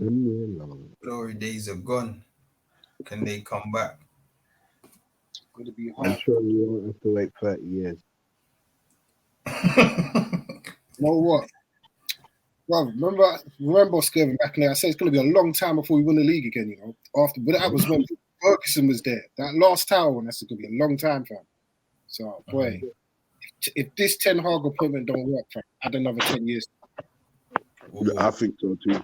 Glory days are gone. Can they come back? Gonna be I'm hard. sure you won't have to wait 30 years. You know what? Well, remember Skervin back in there. I said it's going to be a long time before we win the league again, you know. But that was when Ferguson was there. That last title one, that's going to be a long time, fam. So, boy, if this Ten Hag appointment don't work, fam, add another 10 years. I think so too.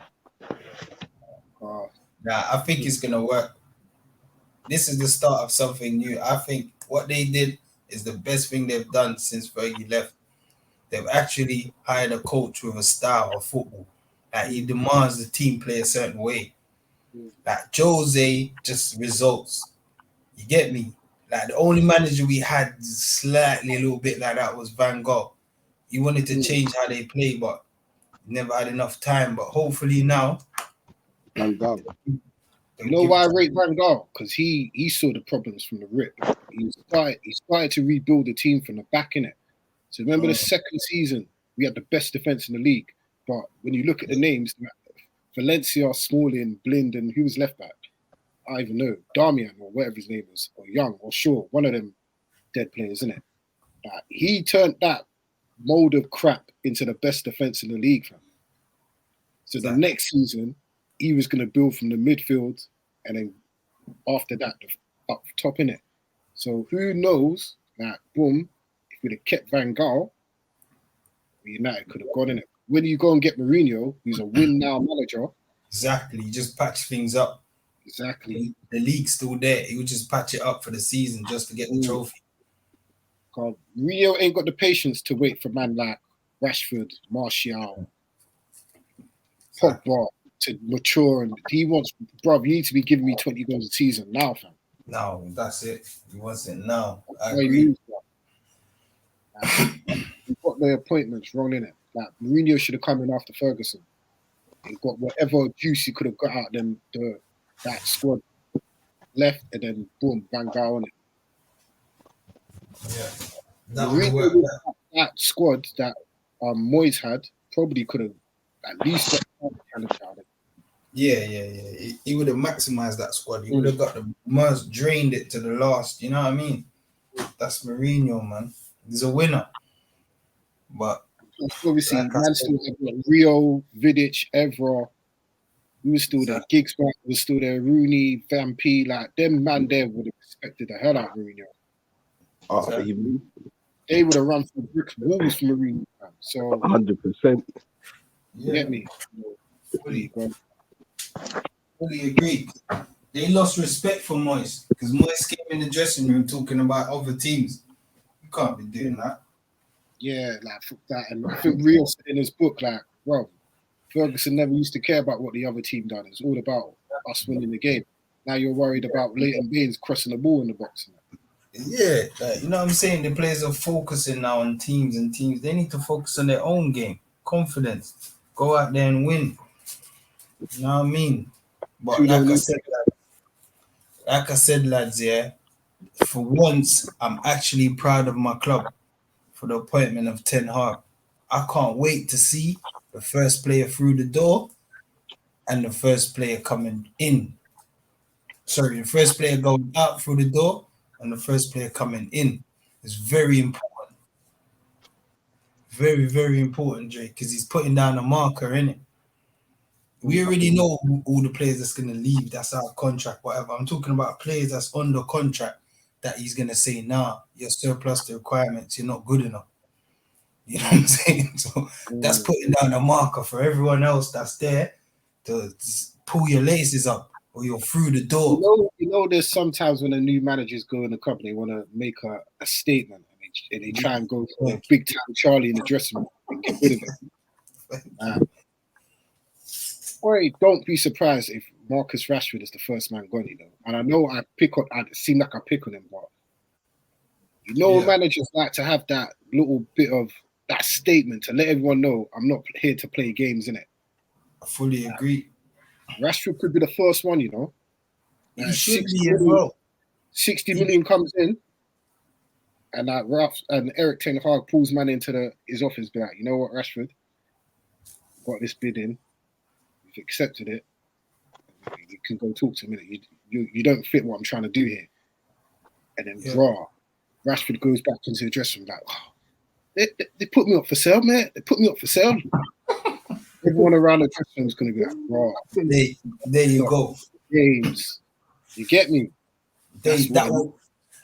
Nah, I think it's going to work. This is the start of something new. I think what they did is the best thing they've done since Fergie left. They've actually hired a coach with a style of football. Like he demands the team play a certain way. Like Jose, just results. You get me? Like the only manager we had slightly a little bit like that was Van Gaal. He wanted to change how they play, but never had enough time. But hopefully now, Van Gaal. You know why I rate Van Gaal? Because he saw the problems from the rip. He started to rebuild the team from the back, innit? So remember the second season, we had the best defense in the league. But when you look at the names, Valencia, Smalling, Blind, and who was left back? I don't even know. Darmian or whatever his name was, or Young or Shaw, one of them dead players, isn't it? He turned that mold of crap into the best defense in the league, fam. So the next season, he was going to build from the midfield, and then after that, up top, in it. So who knows that, boom, if we'd have kept Van Gaal, United could have gone in it. When you go and get Mourinho, who's a win-now manager. Exactly. You just patch things up. Exactly. The league's still there. He would just patch it up for the season just to get the trophy. God, Mourinho ain't got the patience to wait for man like Rashford, Martial, Pogba to mature, and he wants, bro, you need to be giving me 20 goals a season now, fam. No, that's it. He wants it now. I agree. He got the appointments wrong, innit? Like Mourinho should have come in after Ferguson. He got whatever juice he could have got out of them, that squad left, and then boom, Van Gaal on it. Yeah. That squad that Moyes had probably could have at least got challenge out of it. Yeah. He would have maximized that squad. He would have got the most, drained it to the last. You know what I mean? That's Mourinho, man. He's a winner. But obviously, like man still had Rio, Vidic, Evra. He was still there. Giggs was still there. Rooney, Van P, like them man there would have respected the hell out of Mourinho. They would have run through bricks walls for Mourinho. So 100%. You get me? Fully agree. They lost respect for Moyes because Moyes came in the dressing room talking about other teams. You can't be doing that. Yeah, like fuck that. And I think Rio said in his book, like, bro, Ferguson never used to care about what the other team done. It's all about us winning the game. Now you're worried about Leighton Baines crossing the ball in the box. Yeah, like, you know what I'm saying? The players are focusing now on teams and teams. They need to focus on their own game. Confidence. Go out there and win. You know what I mean? But like I said, lads, yeah, for once, I'm actually proud of my club for the appointment of Ten Hag. I can't wait to see the first player through the door and the first player coming in. Sorry, the first player going out through the door and the first player coming in. It's very important. Very, very important, Drake, because he's putting down a marker, innit? We already know all the players that's going to leave. That's our contract, whatever. I'm talking about players that's under contract that he's going to say, nah, you're surplus to requirements. You're not good enough. You know what I'm saying? So that's putting down a marker for everyone else that's there to pull your laces up or you're through the door. You know, there's sometimes when the new managers go in the club, they want to make a statement and they try and go for a big time Charlie in the dressing room and get rid of it. Boy, don't be surprised if Marcus Rashford is the first man gone, you know. And I know I seem like I pick on him, but managers like to have that little bit of that statement to let everyone know I'm not here to play games, innit? I fully agree. Rashford could be the first one, you know. He should be as well. 60 million comes in, and Eric Ten Hag pulls man into his office, be like, you know what, Rashford, got this bid in, you've accepted it. You can go talk to him. You don't fit what I'm trying to do here. And then, Rashford goes back into the dressing room like, oh, they put me up for sale, man. They put me up for sale. Everyone around the dressing room is going to be like, bro. There you go. Games. You get me?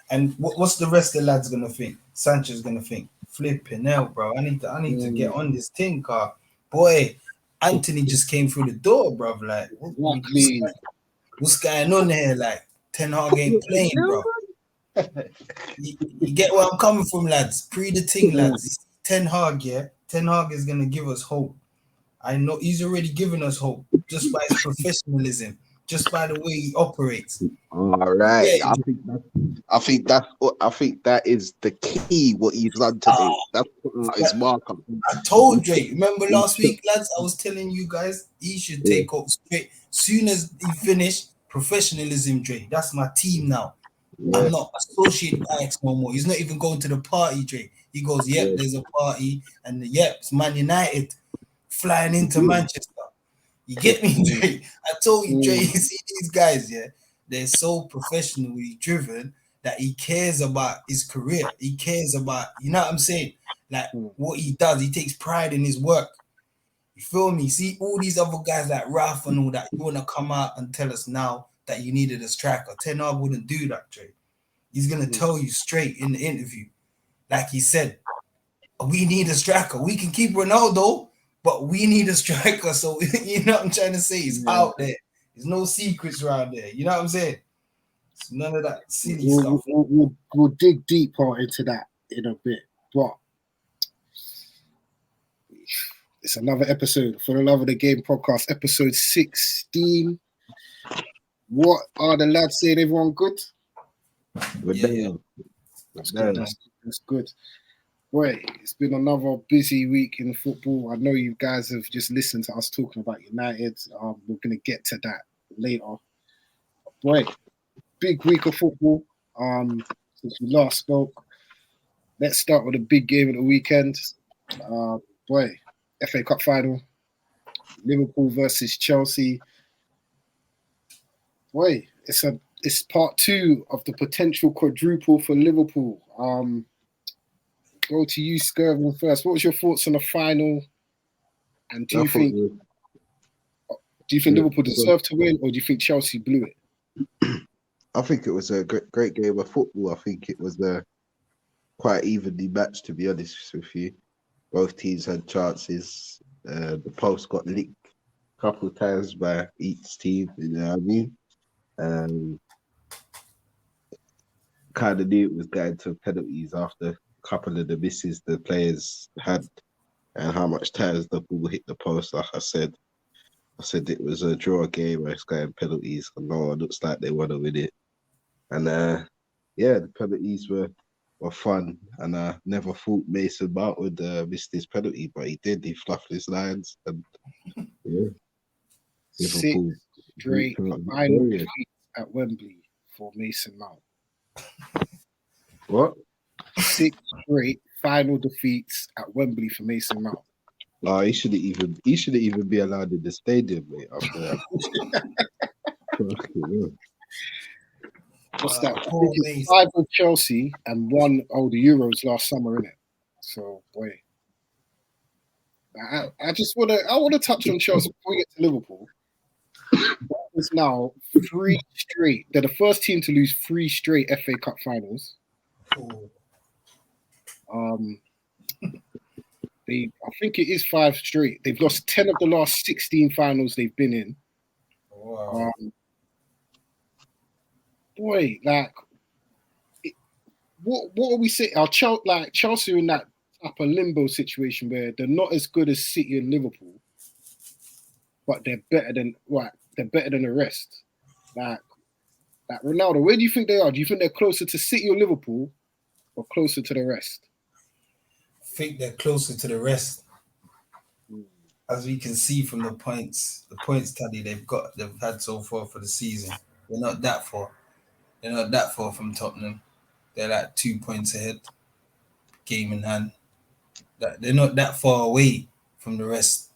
And what's the rest of the lads going to think? Sanchez going to think, flipping hell, bro. I need to get on this thing, car. Boy, Anthony just came through the door, bro. Like, what's going on here? Like, Ten Hag ain't playing, bro. You get where I'm coming from, lads. Pre the thing, lads. It's Ten Hag, yeah. Ten Hag is gonna give us hope. I know he's already given us hope just by his professionalism, just by the way he operates. All right. Yeah. I think that is the key. What he's done today. That's his marker. I told Drake. Remember last week, lads? I was telling you guys he should take up straight. Soon as he finished, professionalism, Drake. That's my team now. Yeah. I'm not associated with Ajax no more. He's not even going to the party, Drake. He goes, yep, there's a party, and yep, it's Man United flying into Manchester. You get me, Drake? I told you, Drake, you see these guys, yeah, they're so professionally driven that he cares about his career. He cares about, you know what I'm saying? Like what he does, he takes pride in his work. You feel me? See, all these other guys like Raf and all that, you want to come out and tell us now that you needed a striker. Ten Hag wouldn't do that, Drake. He's going to tell you straight in the interview. Like he said, we need a striker. We can keep Ronaldo, but we need a striker. So, you know what I'm trying to say? It's out there. There's no secrets around there. You know what I'm saying? It's none of that silly stuff. We'll dig deeper into that in a bit. But it's another episode for the Love of the Game podcast, episode 16. What are the lads saying? Everyone good? That's good. That's good. Boy, it's been another busy week in football. I know you guys have just listened to us talking about United. We're going to get to that later. Boy, big week of football since we last spoke. Let's start with a big game of the weekend. Boy, FA Cup final. Liverpool versus Chelsea. Boy, it's part 2 of the potential quadruple for Liverpool. Go to you, Skervin, first. What was your thoughts on the final? And do you think Liverpool deserved to win, or do you think Chelsea blew it? I think it was a great game of football. I think it was quite evenly matched, to be honest with you. Both teams had chances. The post got licked a couple of times by each team, you know what I mean? Kind of knew it was going to penalties after a couple of the misses the players had and how much times the ball hit the post. Like I said it was a draw game where it's going penalties, and no one looks like they want to win it. And the penalties were fun, and I never thought Mason Mount would miss this penalty, but he did. He fluffed his lines, and Liverpool straight final defeat at Wembley for Mason Mount. What? 6 straight final defeats at Wembley for Mason Mount. Oh, he shouldn't even be allowed in the stadium, mate. After that. What's that? 5 with Chelsea and 1 the Euros last summer, innit? So boy, I want to touch on Chelsea before we get to Liverpool. It's now 3 straight. They're the first team to lose 3 straight FA Cup finals. I think it is 5 straight. They've lost 10 of the last 16 finals they've been in. Wow. Boy, like, what are we saying? Chelsea are in that type of limbo situation where they're not as good as City and Liverpool, but they're better than the rest. Like Ronaldo, where do you think they are? Do you think they're closer to City or Liverpool, or closer to the rest? I think they're closer to the rest. As we can see from the points tally they've had so far for the season, they're not that far. They're not that far from Tottenham. They're like 2 points ahead, game in hand. They're not that far away from the rest.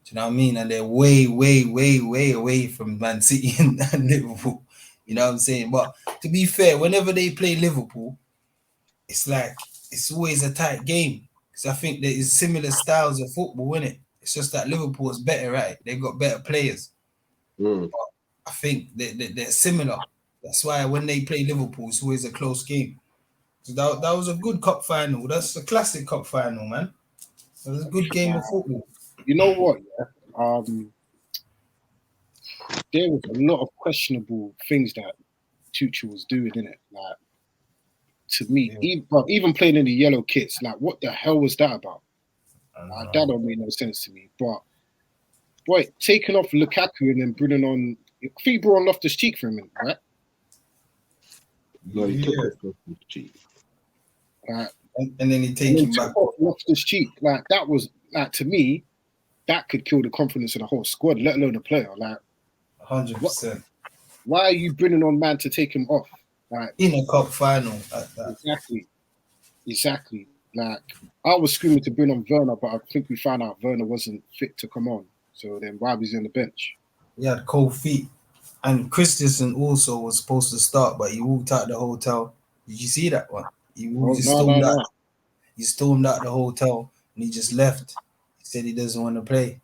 Do you know what I mean? And they're way, way, way, way away from Man City and Liverpool. You know what I'm saying? But to be fair, whenever they play Liverpool, it's like it's always a tight game. Because I think there is similar styles of football, isn't it? It's just that Liverpool is better, right? They've got better players. Mm. I think they're similar. That's why when they play Liverpool, it's always a close game. So that was a good cup final. That's a classic cup final, man. It was a good game of football. You know what? Yeah? There was a lot of questionable things that Tuchel was doing in it. Like to me, even playing in the yellow kits, like what the hell was that about? That don't make no sense to me. But boy, taking off Lukaku and then bringing on, I think he brought on Loftus-Cheek for a minute, right? No, he took it off the cheek. And then he take him back. Loftus-Cheek, like that was like to me, that could kill the confidence of the whole squad, let alone the player. Like 100%. Why are you bringing on man to take him off? Like in a cup final like that. Exactly. Like I was screaming to bring on Werner, but I think we found out Werner wasn't fit to come on. So then why was he on the bench? He had cold feet. And Christensen also was supposed to start, but he walked out the hotel. Did you see that one? He stormed out the hotel and he just left. He said he doesn't want to play.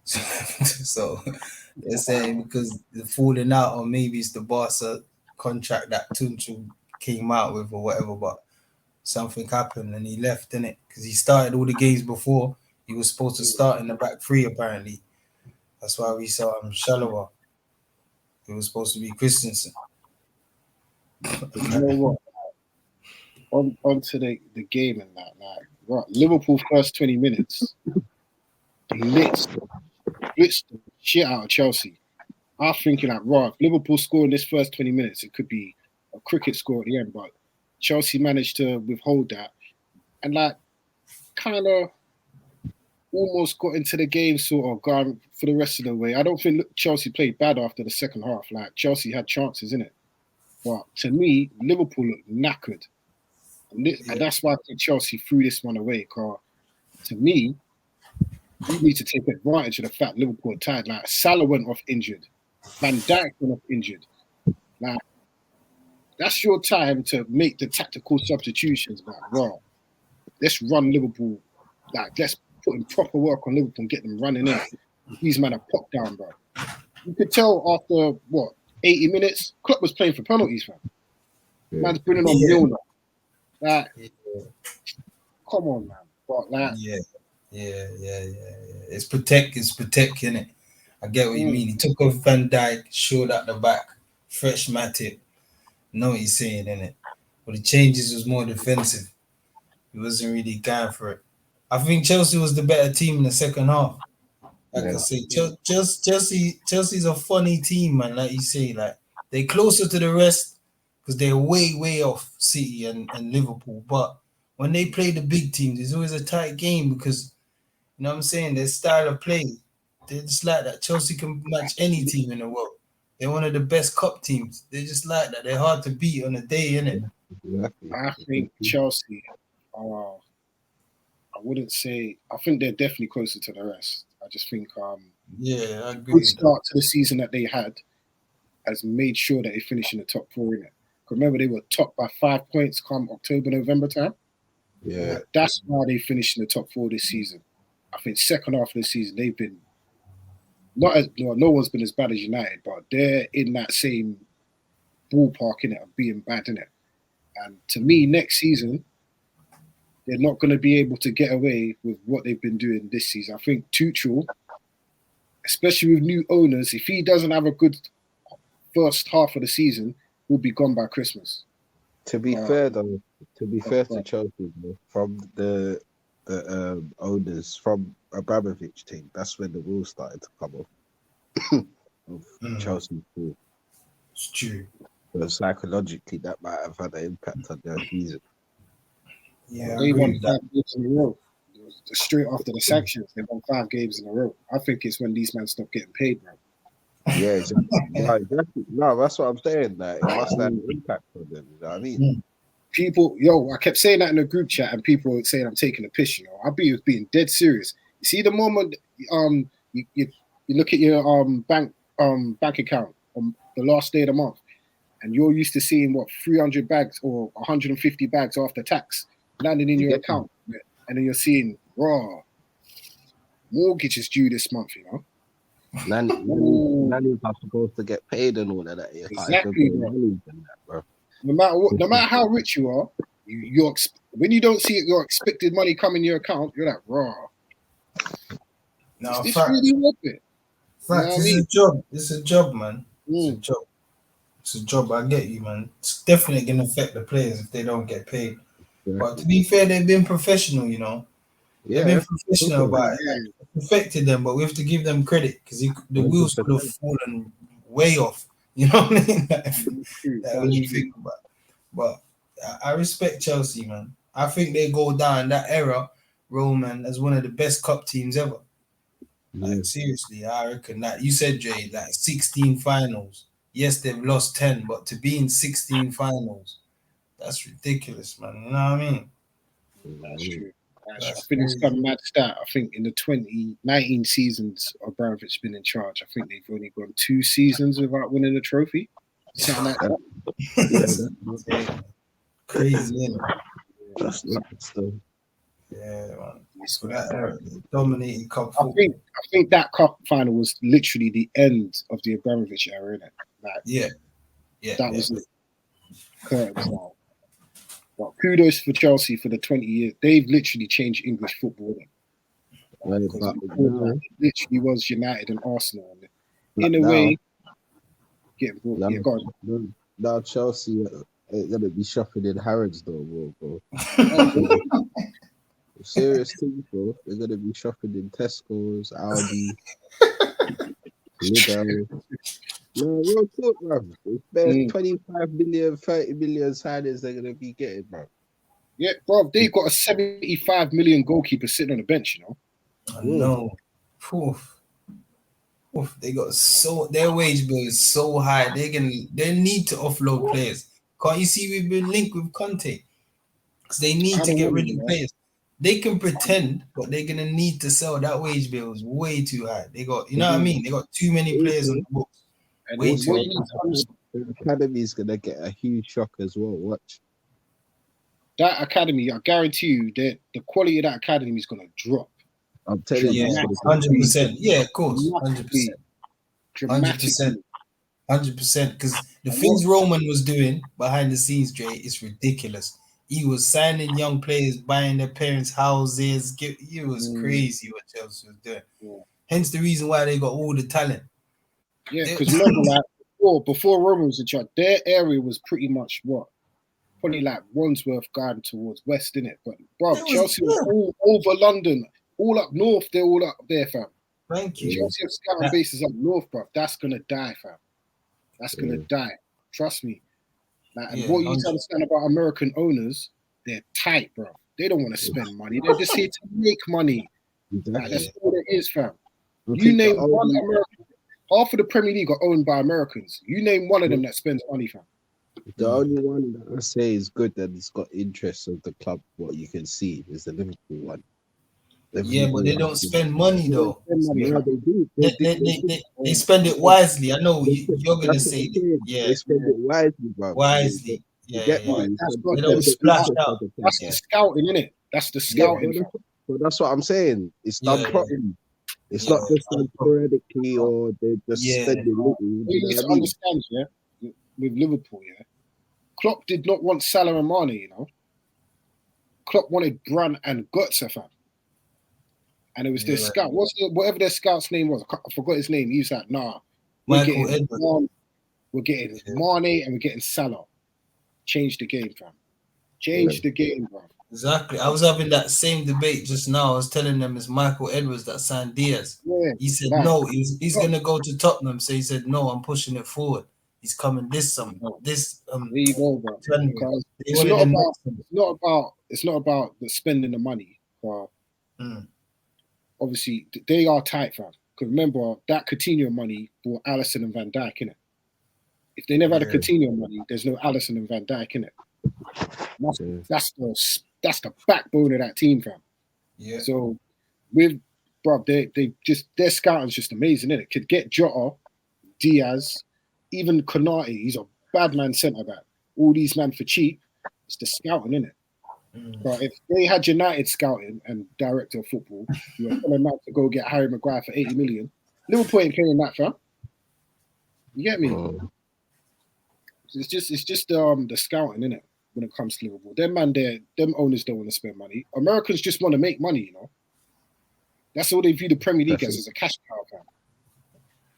So they're saying because the falling out, or maybe it's the Barca contract that Tuchel came out with or whatever, but something happened and he left, innit? Because he started all the games before. He was supposed to start in the back three, apparently. That's why we saw him shallower. It was supposed to be Christensen. You know what? Onto the game and that, like, right, Liverpool first 20 minutes, blitzed the shit out of Chelsea. I'm thinking like, right, Liverpool scoring this first 20 minutes, it could be a cricket score at the end, but Chelsea managed to withhold that and like kind of almost got into the game sort of gone for the rest of the way. I don't think Chelsea played bad after the second half. Like Chelsea had chances in it. But to me, Liverpool looked knackered. And that's why I think Chelsea threw this one away. Because to me, we need to take advantage of the fact Liverpool are tired. Like Salah went off injured. Van Dijk went off injured. Like that's your time to make the tactical substitutions. Like, well, let's run Liverpool. Like let's put in proper work on Liverpool and get them running in. These men are popped down, bro. You could tell after 80 minutes, Klopp was playing for penalties, man. Yeah. Man's bringing on Milner. Like, come on, man. But like, yeah. It's protecting it. I get what you mean. He took off Van Dijk, showed at the back, fresh Matip. Know what he's saying, innit? But the changes was more defensive. He wasn't really going for it. I think Chelsea was the better team in the second half. Like I say, Chelsea's a funny team, man. Like you say, like they're closer to the rest because they're way, way off City and Liverpool. But when they play the big teams, it's always a tight game because, you know what I'm saying, their style of play, they're just like that. Chelsea can match any team in the world. They're one of the best cup teams. They're just like that. They're hard to beat on a day, innit? I think Chelsea I wouldn't say. I think they're definitely closer to the rest. I just think, I agree. Good start to the season that they had has made sure that they finish in the top four in it. Remember, they were top by 5 points come October, November time. Yeah, that's why they finished in the top four this season. I think second half of the season they've been no one's been as bad as United, but they're in that same ballpark in it of being bad in it. And to me, next season, they're not going to be able to get away with what they've been doing this season. I think Tuchel, especially with new owners, if he doesn't have a good first half of the season, will be gone by Christmas. To be fair to Chelsea, from the owners, from Abramovich team, that's when the wheels started to come off. Chelsea too. It's true. But psychologically, that might have had an impact on their season. Yeah, they won 5 games in a row. Straight after the sanctions, they won 5 games in a row. I think it's when these men stop getting paid, bro. Yeah, exactly. No, that's what I'm saying. Like, it must have an impact on them. You know what I mean? People, I kept saying that in the group chat, and people were saying I'm taking a piss. I'll be being dead serious. You see, the moment you look at your bank account on the last day of the month, and you're used to seeing what 300 bags or 150 bags after tax landing in your account, and then you're seeing raw mortgage is due this month. You know, nannies are supposed to get paid and all of that. Exactly, bro. Nannies and that, bro. No matter how rich you are, when you don't see your expected money come in your account, you're like, raw. No, is this really worth it? Fact, it's a job. It's a job, man. It's a job. It's a job. I get you, man. It's definitely gonna affect the players if they don't get paid. Yeah. But to be fair, they've been professional, you know. Yeah, they've been professional about it. Like, it affected them, but we have to give them credit because the wheels could have fallen way off. You know what I mean? When you think about it. But I respect Chelsea, man. I think they go down that era, Roman, as one of the best cup teams ever. Like, seriously, I reckon that you said, Jay, like 16 finals. Yes, they've lost 10, but to be in 16 finals, that's ridiculous, man. You know what I mean? That's true. I think it's got a mad stat. I think in the 2019 seasons Abramovich's been in charge, I think they've only gone 2 seasons without winning a trophy. Something like that. Yeah. Crazy, isn't it? That's stuff. Yeah, man. So that dominated cup. I think that cup final was literally the end of the Abramovich era, innit? Like, that was it. Curtains now. But kudos for Chelsea for the 20 years. They've literally changed English football. It literally was United and Arsenal. In a way, getting brought. Go on. Now Chelsea ain't gonna be shopping in Harrods though, bro. Serious thing, bro. They're gonna be shopping in Tesco's, Aldi, Lidl. No, real talk, bro. It's 25 million, 30 million signings they're gonna be getting, bro. Yeah, bro. They've got a 75 million goalkeeper sitting on the bench, you know. I know. Oof. They got their wage bill is so high. They need to offload players. Can't you see we've been linked with Conte? Because they need to get rid of players. They can pretend, but they're gonna need to sell. That wage bill is way too high. They got, you know what I mean? They got too many players on the books. The academy is gonna get a huge shock as well. Watch that academy. I guarantee you that the quality of that academy is gonna drop. I'm telling you, 100%. Yeah, of course, 100%. 100%. Because the things Roman was doing behind the scenes, Jay, is ridiculous. He was signing young players, buying their parents' houses. It was crazy what Chelsea was doing. Yeah. Hence the reason why they got all the talent. Yeah, because remember, like before Roman was in charge, their area was pretty much probably like Wandsworth going towards West, innit? But bro, Chelsea was all over London, all up north. They're all up there, fam. Thank you. Chelsea have scouting bases up north, bro. That's gonna die, fam. That's gonna die. Trust me. Like, and what you need to understand about American owners, they're tight, bro. They don't want to spend money. They're just here to make money. Like, that's all it is, fam. You name one American. Half of the Premier League are owned by Americans. You name one of them that spends money, fam. The only one that I say is good that it's got interest of the club, what you can see, is the Liverpool one. But they don't spend money though. Yeah, they do. They spend it wisely. I know you're gonna say they spend it wisely, bro. Wisely. Yeah. They don't splash out. That's the scouting, innit? That's the scouting. But that's what I'm saying. It's done properly. It's not just done sporadically or they just spend it little. You need to understand, with Liverpool, Klopp did not want Salah and Mane, you know. Klopp wanted Brand and Götze, fam. And it was their scout. Whatever their scout's name was, I forgot his name. He was like, nah, we're getting Mane and we're getting Salah. Change the game, fam. Change the game, bro. Exactly. I was having that same debate just now. I was telling them it's Michael Edwards that signed Diaz. Yeah, he said no, he's gonna go to Tottenham. So he said no, I'm pushing it forward. He's coming this summer. There you go, bro. It's not about the spending the money, bro. Obviously, they are tight, fam. Because remember, that Coutinho money bought Alisson and Van Dijk, innit? If they never had a Coutinho money, there's no Alisson and Van Dijk, innit? That's the backbone of that team, fam. Yeah. So with bro, they just their scouting's just amazing, isn't it? Could get Jota, Diaz, even Konate. He's a bad man centre back. All these men for cheap. It's the scouting, isn't it? But if they had United scouting and director of football, you were telling them to go get Harry Maguire for 80 million. Liverpool ain't paying that, fam. You get me? It's just the scouting, innit? When it comes to Liverpool, them owners don't want to spend money. Americans just want to make money, you know. That's all they view the Premier League as a cash cow, fam.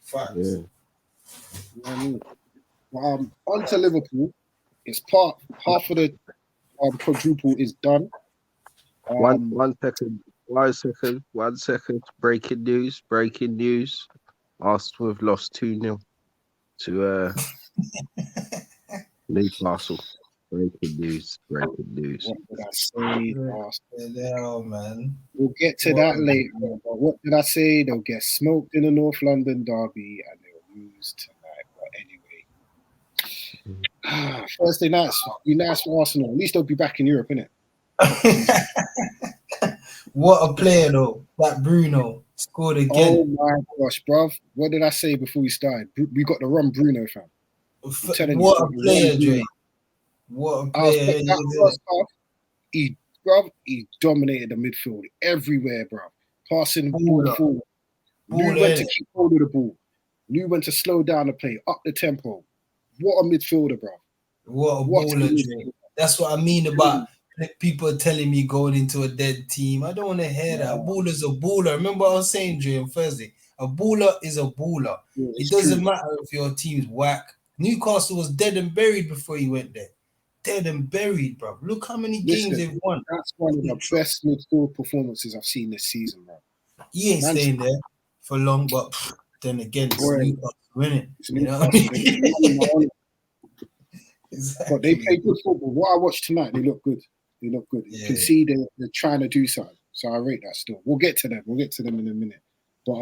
Facts. Yeah. You know what I mean? On to Liverpool. It's half of the quadruple is done. One second. Breaking news. Arsenal have lost 2-0 to Newcastle. Breaking news. What did I say? Hell, man. We'll get to that later. But what did I say? They'll get smoked in the North London derby and they'll lose tonight. But anyway, Thursday nights, be nice for Arsenal. At least they'll be back in Europe, innit? What a player, though. That Bruno scored again. Oh my gosh, bruv. What did I say before we started? We got the run Bruno, fam. What a player, Dre. What a player. He dominated the midfield everywhere, bro. Passing the ball forward. Knew when to keep hold of the ball. Knew when to slow down the play, up the tempo. What a midfielder, bro. What a baller, Dre. That's what I mean about people telling me going into a dead team. I don't want to hear that. A baller's a baller. Remember what I was saying, Dre, on Thursday? A baller is a baller. Yeah, it doesn't matter if your team's whack. Newcastle was dead and buried before he went there. Dead and buried, bro. Look how many games they've won. That's one of the best midfield performances I've seen this season, bro. He ain't staying there for long, but then again, it's Newcastle winning. You know what I mean? Exactly. But they play good football. What I watched tonight, they look good. You can see they're trying to do something. So I rate that still. We'll get to them. In a minute. But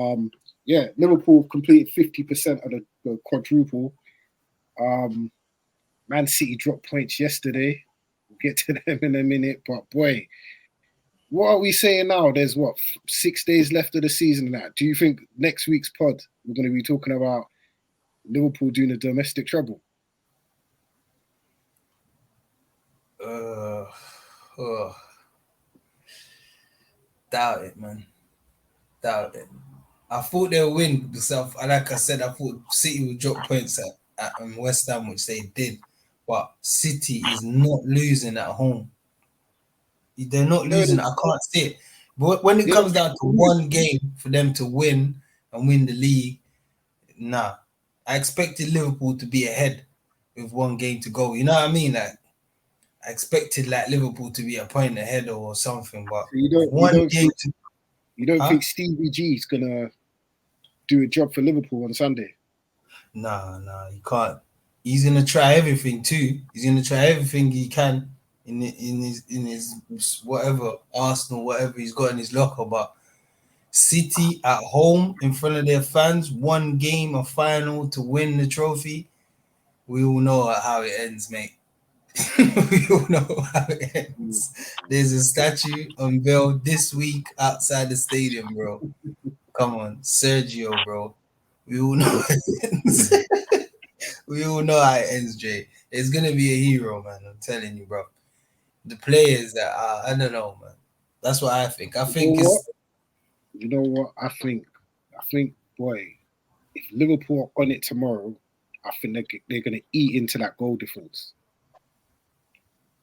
Liverpool completed 50% of the quadruple. Man City dropped points yesterday. We'll get to them in a minute. But boy, what are we saying now? There's 6 days left of the season now. Do you think next week's pod we're going to be talking about Liverpool doing a domestic trouble? Doubt it, man. Doubt it. I thought they'll win because, like I said, I thought City would drop points at West Ham, which they did. But City is not losing at home. They're not losing. I can't see it. But when it comes down to one game for them to win and win the league, nah. I expected Liverpool to be ahead with one game to go. You know what I mean? Like, I expected Liverpool to be a point ahead or something, but you don't think Stevie G is gonna do a job for Liverpool on Sunday? Nah, you can't. He's gonna try everything too. He's gonna try everything he can in his whatever Arsenal, whatever he's got in his locker. But City at home in front of their fans, one game, a final to win the trophy. We all know how it ends, mate. We all know how it ends. There's a statue unveiled this week outside the stadium, bro. Come on, Sergio, bro. We all know how it ends. We all know how it ends, Jay. It's gonna be a hero, man. I'm telling you, bro. The players that I don't know, man. That's what I think. You know what? I think, boy, if Liverpool are on it tomorrow, I think they're gonna eat into that goal difference.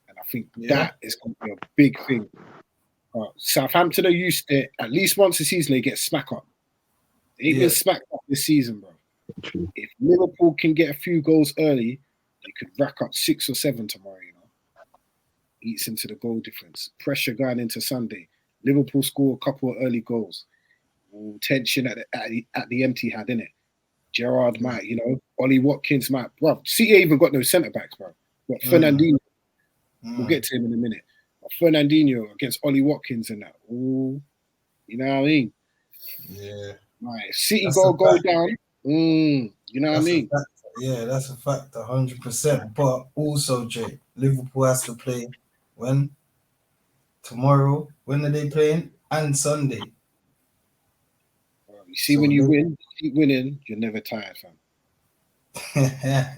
I think that is going to be a big thing. Southampton are used to it. At least once a season, they get smack up. They've been smacked up this season, bro. True. If Liverpool can get a few goals early, they could rack up 6 or 7 tomorrow, you know. Eats into the goal difference. Pressure going into Sunday. Liverpool score a couple of early goals. Tension at the empty had, innit? Gerrard might, you know. Ollie Watkins might. Bro, City even got no centre-backs, bro. Got Fernandinho. We'll get to him in a minute. Fernandinho against Ollie Watkins and that. Ooh, you know what I mean? Yeah. Right. City go down. You know what I mean? Yeah, that's a fact, 100%. But also, Jay, Liverpool has to play when? Tomorrow. When are they playing? And Sunday. see, So when you win, keep winning, you're never tired, fam.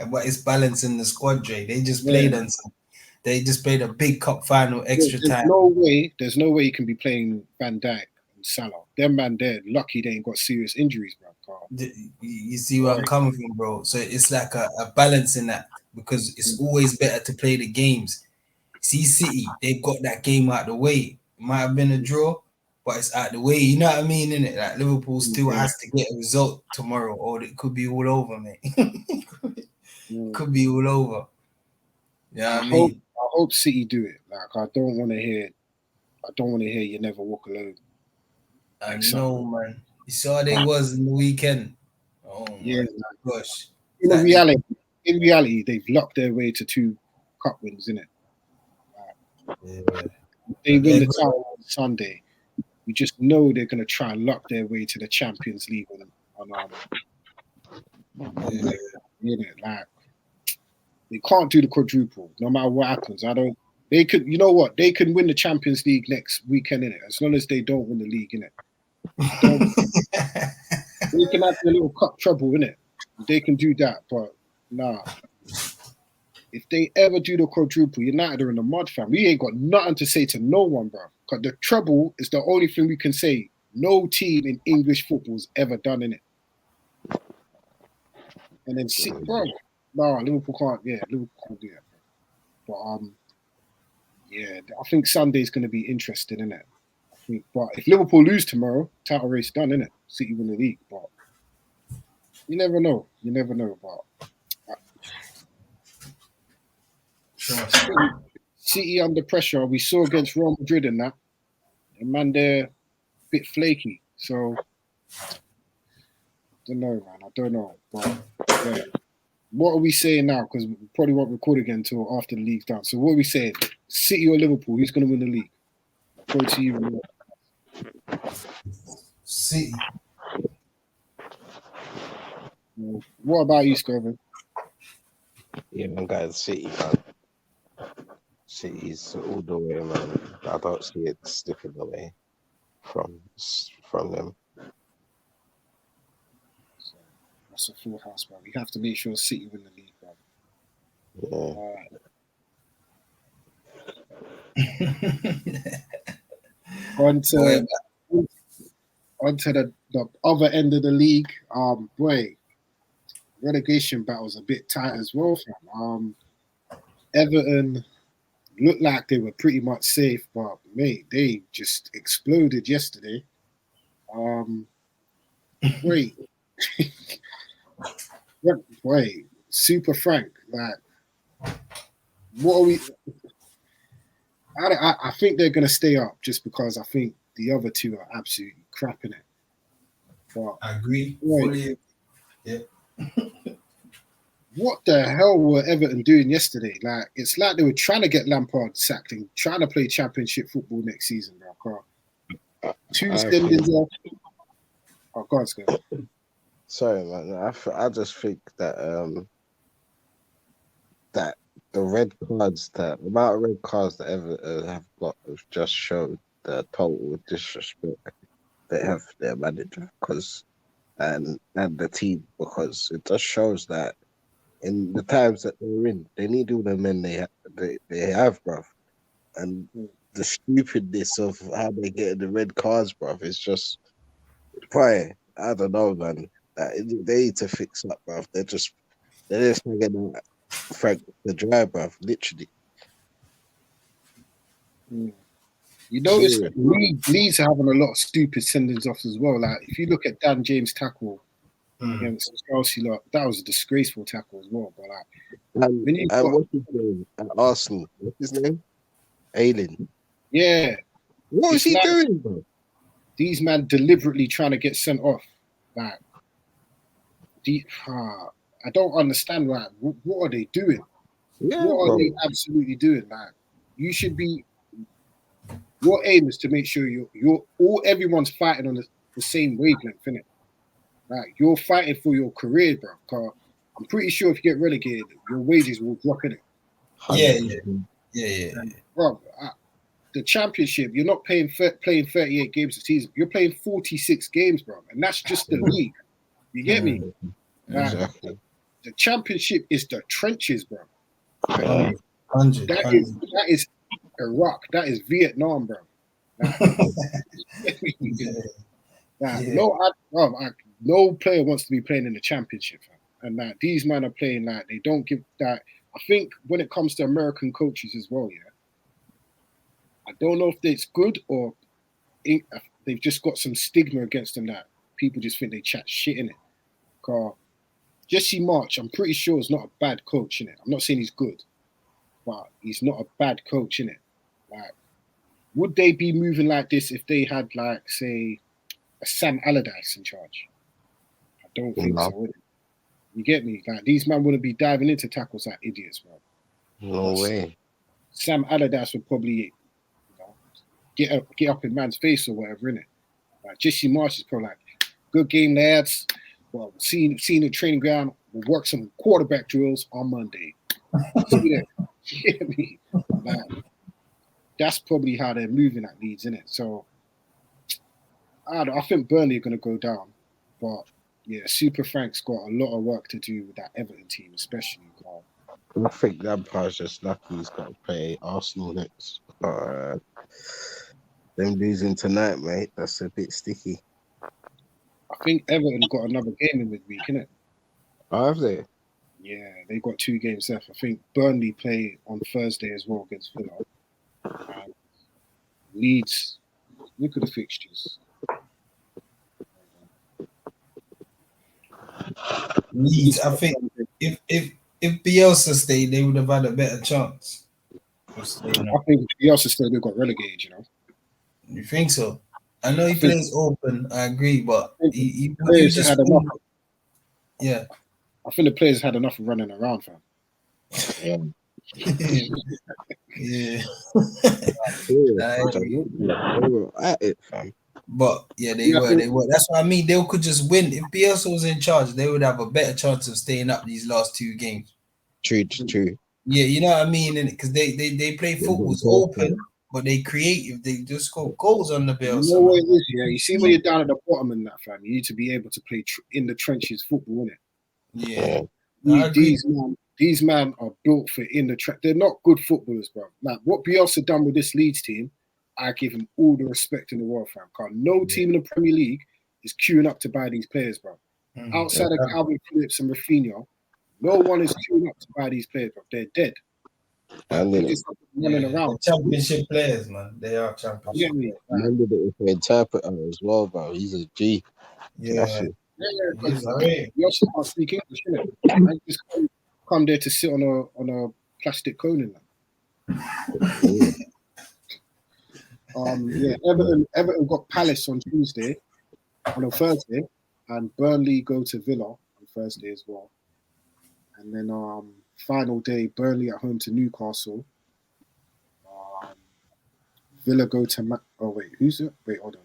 but it's balancing the squad, Dre. They just Yeah. played they just played a big cup final extra There's time. there's no way you can be playing Van Dijk and Salah. Them man, they're lucky they ain't got serious injuries, bro. You see where I'm coming from, bro. So it's like a balancing act because it's always better to play the games. See City, they've got that game out the way. It might have been a draw, but it's out the way. You know what I mean, innit? Like Liverpool still has to get a result tomorrow, or it could be all over, mate. Could be all over. Yeah, I hope City do it. Like I don't want to hear you never walk alone. I know, man. You saw how they was in the weekend. Oh yeah, my gosh. In reality, they've locked their way to 2 cup wins, innit? They win the title on Sunday. We just know they're gonna try and lock their way to the Champions League like they can't do the quadruple no matter what happens. They could, you know what? They can win the Champions League next weekend, innit? As long as they don't win the league, innit? They can have a little cup trouble, innit? They can do that, but nah. If they ever do the quadruple, United are in the mud, fam. We ain't got nothing to say to no one, bro. Because the trouble is the only thing we can say. No team in English football's ever done in it. And then bro, nah, Liverpool can't do that. But I think Sunday's gonna be interesting, innit? But if Liverpool lose tomorrow, title race done, innit? City win the league, but you never know. But City under pressure. We saw against Real Madrid and that. And man, they're a bit flaky. So I don't know, man. I don't know. But yeah. What are we saying now? Because we probably won't record again until after the league's done. So what are we saying? City or Liverpool? Who's going to win the league? Go to you. City. What about you, Skervin? Yeah, man, guys, City, man. City's all the way, man. I don't see it slipping away from them. That's a full house, man. We have to make sure City win the league, man. Onto the other end of the league. Boy, relegation battle's a bit tight as well, fam. Everton looked like they were pretty much safe, but mate, they just exploded yesterday. Wait, Super Frank, like, what are we? I think they're gonna stay up just because I think the other two are absolutely crapping it. But I agree. Yeah. What the hell were Everton doing yesterday? Like, it's like they were trying to get Lampard sacked and trying to play Championship football next season, bro. 2 standings off. Oh, God, it's good. Sorry, man. I just think that that the red cards, the amount of red cards that Everton have got just showed the total disrespect they have for their manager and the team, because it just shows that in the times that they're in, they need all the men they have, bruv. And the stupidness of how they get the red cards, bruv, is just fire. I don't know, man. They need to fix up, bruv. They're just getting Frank the dry, bruv, literally. You notice Leeds are having a lot of stupid sendings off as well. Like, if you look at Dan James' tackle against Chelsea, that was a disgraceful tackle as well. But like, what's his name at Arsenal? What's his name? Ayling. Yeah. What is he doing, bro? These men deliberately trying to get sent off. Like, I don't understand. Like, what are they doing? Yeah, what are they absolutely doing? Like, you should be. Your aim is to make sure everyone's fighting on the same wavelength, innit? Like, you're fighting for your career, bro. Cause I'm pretty sure if you get relegated, your wages will drop, innit? Yeah. Bro, the championship, you're not playing 38 games a season. You're playing 46 games, bro, and that's just the league. You get me? Exactly. The championship is the trenches, bro. Hundred. That is Iraq. That is Vietnam, bro. No player wants to be playing in the championship, fam. And these men are playing like they don't give that. I think when it comes to American coaches as well, yeah, I don't know if it's good or they've just got some stigma against them that people just think they chat shit in it. Cause Jesse March, I'm pretty sure is not a bad coach in it. I'm not saying he's good, but he's not a bad coach in it. Like, would they be moving like this if they had, like, say, a Sam Allardyce in charge? I don't think so, would it? You get me? Like, these men wouldn't be diving into tackles like idiots, bro. No way. Sam Allardyce would probably, get up in man's face or whatever, innit? Like, Jesse Marsh is probably like, good game, lads. Well, seeing the training ground, we'll work some quarterback drills on Monday. See that? You get me? Like, that's probably how they're moving at Leeds, innit? So, I think Burnley are going to go down. But, yeah, Super Frank's got a lot of work to do with that Everton team, especially. I think Lampard's just lucky he's got to play Arsenal next. Them losing tonight, mate, that's a bit sticky. I think Everton got another game in midweek, innit? Oh, have they? Yeah, they got 2 games left. I think Burnley play on Thursday as well against Villa. And Leeds, look at the fixtures. Leeds, I think if Bielsa stayed, they would have had a better chance. I think Bielsa stayed, they got relegated, you know. You think so? I know he plays open, I agree, but he just had enough. Yeah. I think the players had enough of running around, fam. Yeah. They were at it, fam. But yeah, they were. That's what I mean. They could just win. If Bielsa was in charge, they would have a better chance of staying up these last 2 games. True. Yeah, you know what I mean? Because they play football's open, but they creative. They just score goals on the Bielsa. You know what it is, yeah? You see when you're down at the bottom in that, fam, you need to be able to play in the trenches football, innit? Yeah. These men are built for in the trench. They're not good footballers, bro. Like, what Bielsa done with this Leeds team, I give him all the respect in the world, fam. Because no team in the Premier League is queuing up to buy these players, bro. Outside of Calvin Phillips and Rafinha, no one is queuing up to buy these players, bro. They're dead. And then running around. Championship players, man. They are championship players. I remember the interpreter as well, bro. He's a G. Yeah. You also can't speak English, innit? I just come there to sit on a plastic cone in that. Everton got Palace on Thursday, and Burnley go to Villa on Thursday as well. And then final day, Burnley at home to Newcastle. Villa go to who's it? Wait, hold on.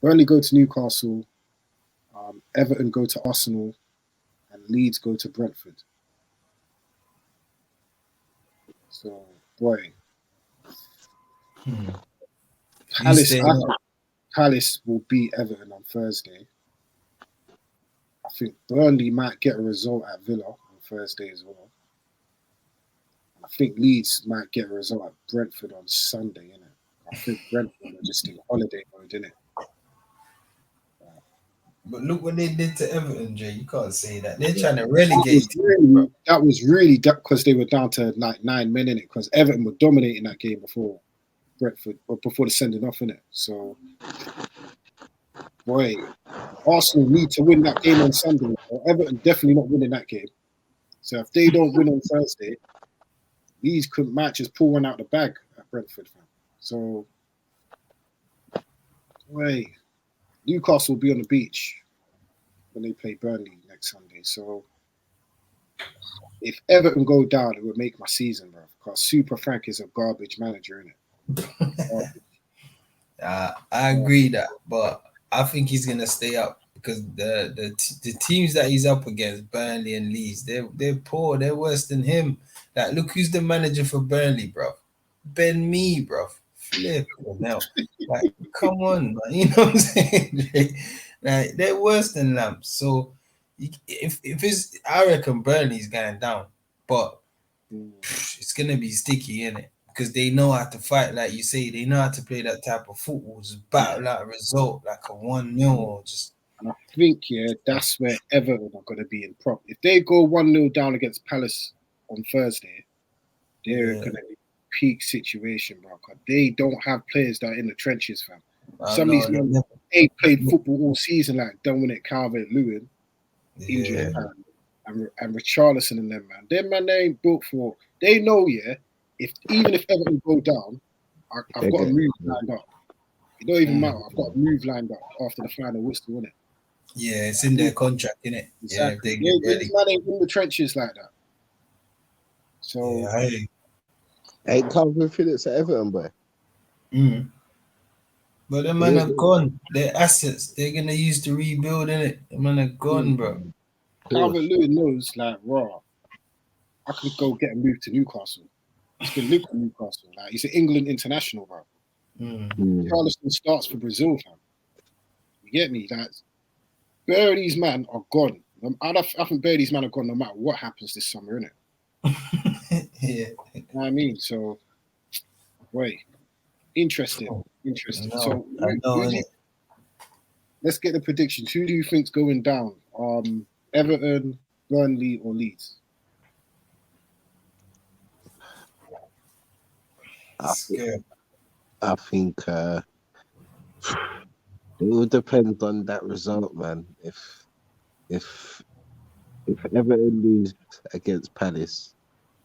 Burnley go to Newcastle. Everton go to Arsenal, and Leeds go to Brentford. So, boy, Palace will beat Everton on Thursday. I think Burnley might get a result at Villa on Thursday as well. I think Leeds might get a result at Brentford on Sunday, innit? I think Brentford are just in holiday mode, innit? But look what they did to Everton, Jay. You can't say that. They're trying to relegate. That was really because they were down to like 9 men in it. Because Everton were dominating that game before Brentford, or before the sending off in it. So, boy, Arsenal need to win that game on Sunday. Everton definitely not winning that game. So if they don't win on Thursday, Leeds might just pull one out the bag at Brentford. So, boy. Newcastle will be on the beach when they play Burnley next Sunday. So if Everton go down, it would make my season, bro. Because Super Frank is a garbage manager, innit? I agree that, but I think he's gonna stay up because the teams that he's up against, Burnley and Leeds, they're poor. They're worse than him. Like, look who's the manager for Burnley, bro. Ben Mee, bro. Flip now. Like, come on, man. You know what I'm saying? Like, they're worse than Lamps. So if it's, I reckon Burnley's going down, but it's gonna be sticky, innit? Because they know how to fight, like you say, they know how to play that type of football, just battle out a result, like a 1-0 or just. And I think, that's where Everton are going to be in prop. If they go 1-0 down against Palace on Thursday, they're going to be peak situation, bro. Cause they don't have players that are in the trenches, fam. Some of these men, they played football all season, like Dominic Calvert-Lewin, injured apparently, and Richarlison and them, man. Them man, they ain't built for. They know, even if Everton go down, I've got a move lined up. It don't even matter. I've got a move lined up after the final whistle, innit? Yeah, it's in their contract, innit? Exactly. Yeah, if they get ready. Man ain't in the trenches like that. So ain't Calvin Phillips at Everton, boy. But them man are gone. Their assets they're gonna use to rebuild, innit? Them man are gone, bro. Calvert-Lewin knows, like, raw. I could go get a move to Newcastle. He's been linked to Newcastle. Like, he's an England international, bro. Charleston starts for Brazil, fam. You get me? Like, Birdie's man are gone. I think Birdie's man are gone no matter what happens this summer, innit? Yeah. You know what I mean? So, wait. Interesting. So, let's get the predictions. Who do you think's going down? Everton, Burnley, or Leeds? I think it all depends on that result, man. If Everton lose against Palace,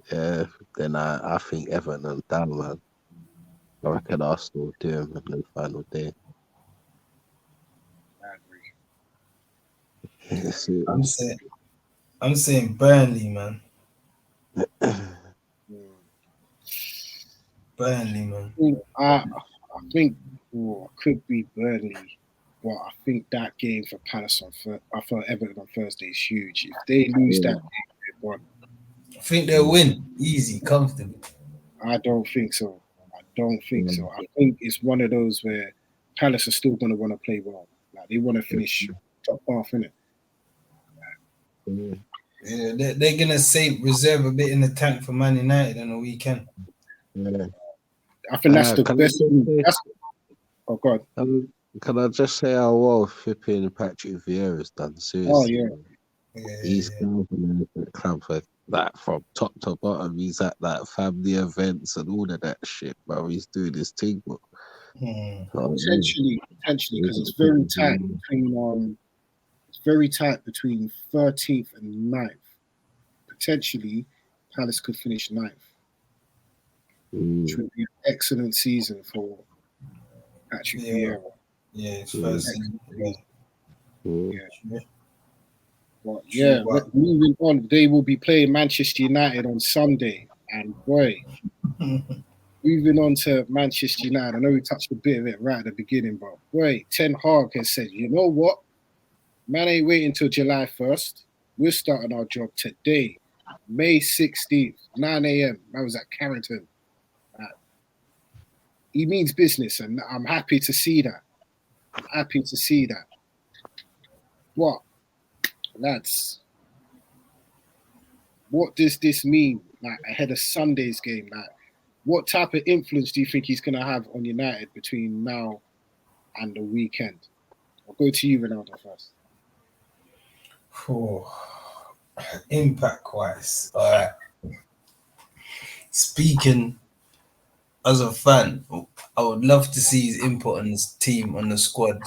then I think Everton down, man. I reckon Arsenal do him in the final day. I agree. I'm saying Burnley, man. Burnley, man. I think it could be Burnley, but I think that game for Palace for Everton on Thursday is huge. If they lose that game, they've won. I think they'll win easy, comfortably. I don't think so. I think it's one of those where Palace are still going to want to play well. Like, they want to finish top half, innit? Yeah, they're gonna reserve a bit in the tank for Man United on the weekend. Yeah. I think that's the best. Oh God! Can I just say how well flipping Patrick Vieira's done? Seriously, he's galvanized the club for that from top to bottom. He's at that family events and all of that shit, bro. He's doing his thing, but potentially, because it's very tight between very tight between 13th and 9th. Potentially, Palace could finish 9th, which would be an excellent season for Patrick Vieira. Yeah, it's first season. But moving on, they will be playing Manchester United on Sunday, and boy, moving on to Manchester United. I know we touched a bit of it right at the beginning, but boy, Ten Hag has said, you know what? Man ain't waiting until July 1st. We're starting our job today, May 16th, 9 a.m. I was at Carrington. He means business, and I'm happy to see that. What, lads? What does this mean, like, ahead of Sunday's game? Like, what type of influence do you think he's going to have on United between now and the weekend? I'll go to you, Ronaldo, first. Impact-wise, all right. Speaking as a fan, I would love to see his input on his team, on the squad,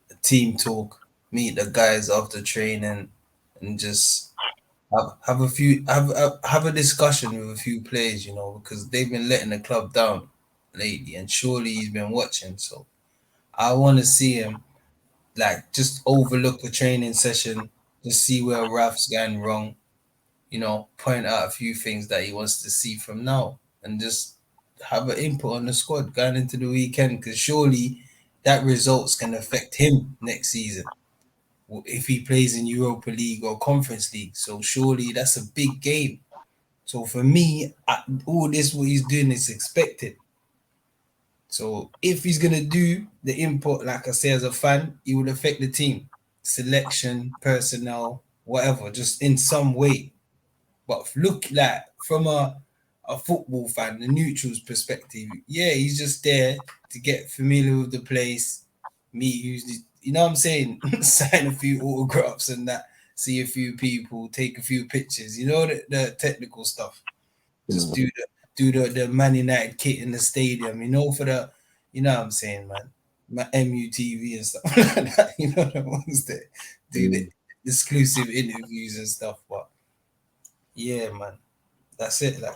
a team talk, meet the guys after training, and just have a discussion with a few players, you know, because they've been letting the club down lately, and surely he's been watching. So I want to see him, like, just overlook the training session, just see where Raf's going wrong, you know, point out a few things that he wants to see from now, and just have an input on the squad going into the weekend, because surely that result's can affect him next season if he plays in Europa League or Conference League. So surely that's a big game. So for me, all this what he's doing is expected. So if he's gonna do the input, like I say, as a fan, it would affect the team, selection, personnel, whatever, just in some way. But look, like from a football fan, the neutral's perspective, yeah, he's just there to get familiar with the place, meet who's, you know what I'm saying, sign a few autographs and that, see a few people, take a few pictures, you know, the technical stuff. Just do the Man United kit in the stadium, you know, for the, you know what I'm saying, man, my MUTV and stuff like that, you know, the ones that do the exclusive interviews and stuff. But yeah, man, that's it. Like,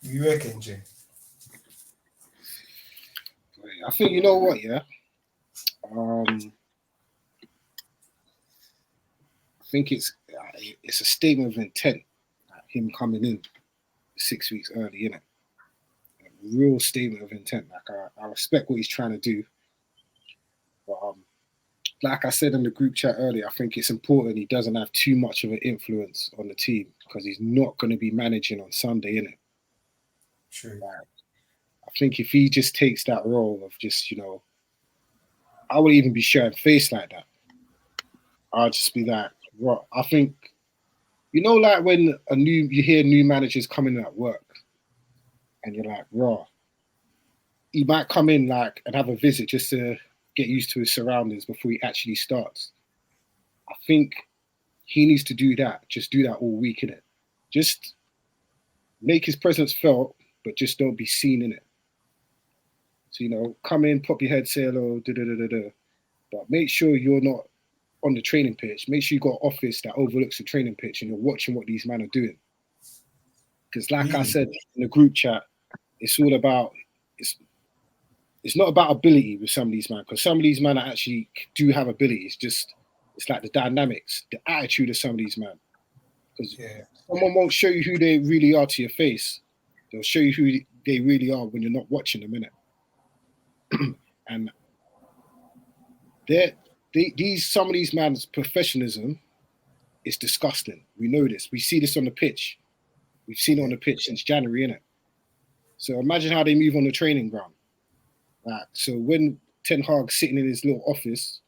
you reckon, Jay? I think you know what, yeah. I think it's a statement of intent, him coming in 6 weeks early, innit? A real statement of intent. Like I respect what he's trying to do, but like I said in the group chat earlier, I think it's important he doesn't have too much of an influence on the team because he's not going to be managing on Sunday, innit? True. Like, I think if he just takes that role of just, I wouldn't even be showing face like that. I'll just be like, right. I think, like when you hear new managers coming at work, and you're like, raw. He might come in like and have a visit just to get used to his surroundings before he actually starts. I think he needs to do that. Just do that all week in it. Just make his presence felt, but just don't be seen in it. So come in, pop your head, say hello, but make sure you're not on the training pitch. Make sure you got an office that overlooks the training pitch and you're watching what these men are doing. Because like I said in the group chat, it's all about it's not about ability with some of these men, because some of these men actually do have ability. It's like the dynamics, the attitude of some of these men. Because someone won't show you who they really are to your face. They'll show you who they really are when you're not watching them, innit? And some of these men's professionalism is disgusting. We know this. We see this on the pitch. We've seen it on the pitch since January, innit? So imagine how they move on the training ground. So when Ten Hag's sitting in his little office,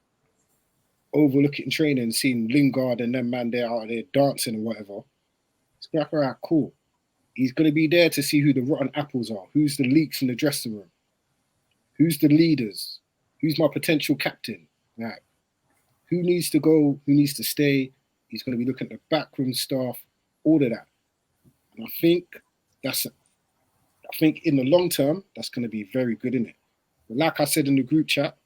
overlooking training, seeing Lingard and them man there out there dancing and whatever, it's like, all right, cool. He's going to be there to see who the rotten apples are, who's the leaks in the dressing room, who's the leaders, who's my potential captain, who needs to go, who needs to stay. He's going to be looking at the backroom staff, all of that. And I think in the long term, that's going to be very good, innit? But like I said in the group chat,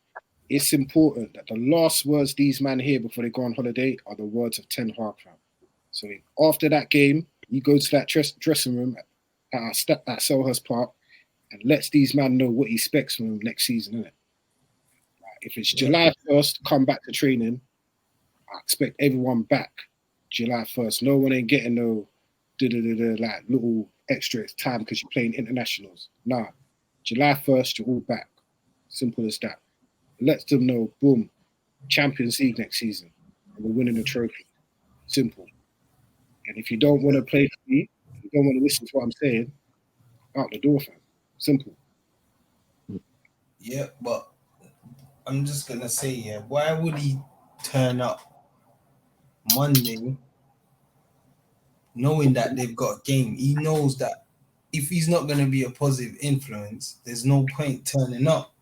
it's important that the last words these men hear before they go on holiday are the words of Ten Hag, fam. So after that game, you go to that dressing room at Selhurst Park and lets these men know what he expects from them next season, innit? If it's July 1st, come back to training, I expect everyone back July 1st. No one ain't getting no like little extra time because you're playing internationals. Nah, July 1st, you're all back. Simple as that. Let them know, boom, Champions League next season. And we're winning the trophy. Simple. And if you don't want to play for me, if you don't want to listen to what I'm saying, out the door, fam. Simple. Yeah, but I'm just going to say, why would he turn up Monday knowing that they've got a game? He knows that if he's not going to be a positive influence, there's no point turning up.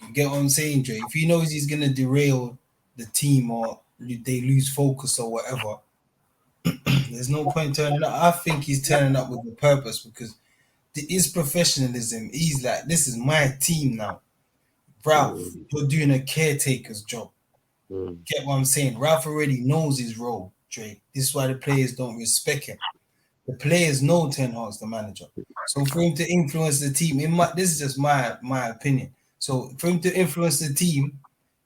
You get what I'm saying, Dre? If he knows he's going to derail the team or they lose focus or whatever, there's no point turning up. I think he's turning up with a purpose because his professionalism, he's like, this is my team now. Ralph, you're doing a caretaker's job. Get what I'm saying? Ralph already knows his role, Dre. This is why the players don't respect him. The players know Ten Hag's the manager. So for him to influence the team, this is just my opinion. So for him to influence the team,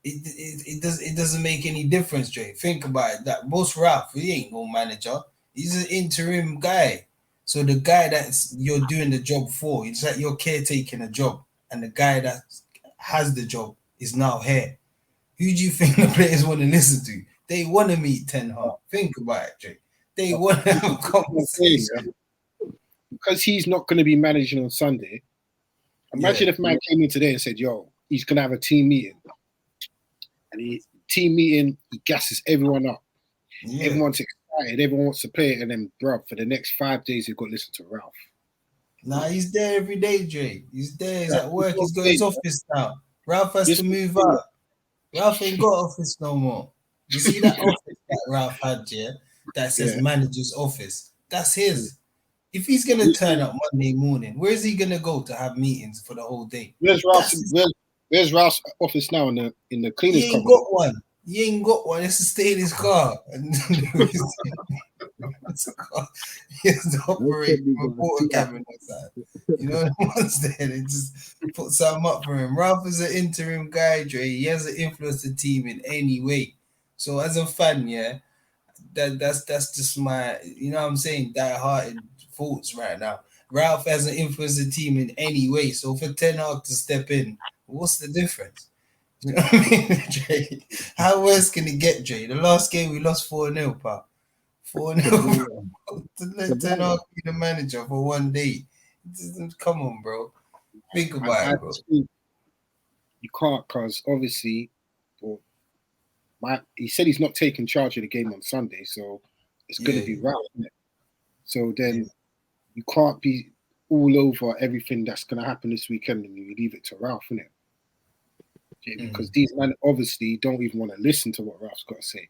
it doesn't make any difference, Dre. Think about it. That most Ralph, he ain't no manager. He's an interim guy. So the guy that you're doing the job for, it's like you're caretaking a job, and the guy that has the job is now here. Who do you think the players want to listen to? They want to meet Ten Hag. Think about it, Jake. They want to have a conversation. Because he's not going to be managing on Sunday. Imagine if man came in today and said, yo, he's going to have a team meeting. And he gasses everyone up. Yeah. Everyone's excited. Everyone wants to play it. And then, bro, for the next 5 days, you've got to listen to Ralph. Nah, he's there every day, Dre. He's there. He's at work. He's got his office now. Ralph has to move up. Ralph ain't got office no more. You see that office that Ralph had, yeah? That says manager's office. That's his. If he's going to turn up Monday morning, where is he going to go to have meetings for the whole day? Where's Ralph's office now in the cleaner's He ain't got one. He ain't got one. He has to stay in his car. He has to operate from a porter cabin outside. You know, once there, they just put something up for him. Ralph is an interim guy, Dre. He hasn't influenced the team in any way. So as a fan, yeah, that's just my, you know what I'm saying, die-hearted thoughts right now. Ralph hasn't influenced the team in any way. So for Ten Hag to step in, what's the difference? You know what I mean, Jay? How worse can it get, Jay? The last game we lost 4-0, pal. 4-0. To let Ten Hag be the manager for one day. Come on, bro. Think about it, bro. You can't, because obviously, he said he's not taking charge of the game on Sunday, so it's going to be Ralph, isn't it? So then you can't be all over everything that's going to happen this weekend and you leave it to Ralph, innit? Because these men obviously don't even want to listen to what Ralph's got to say.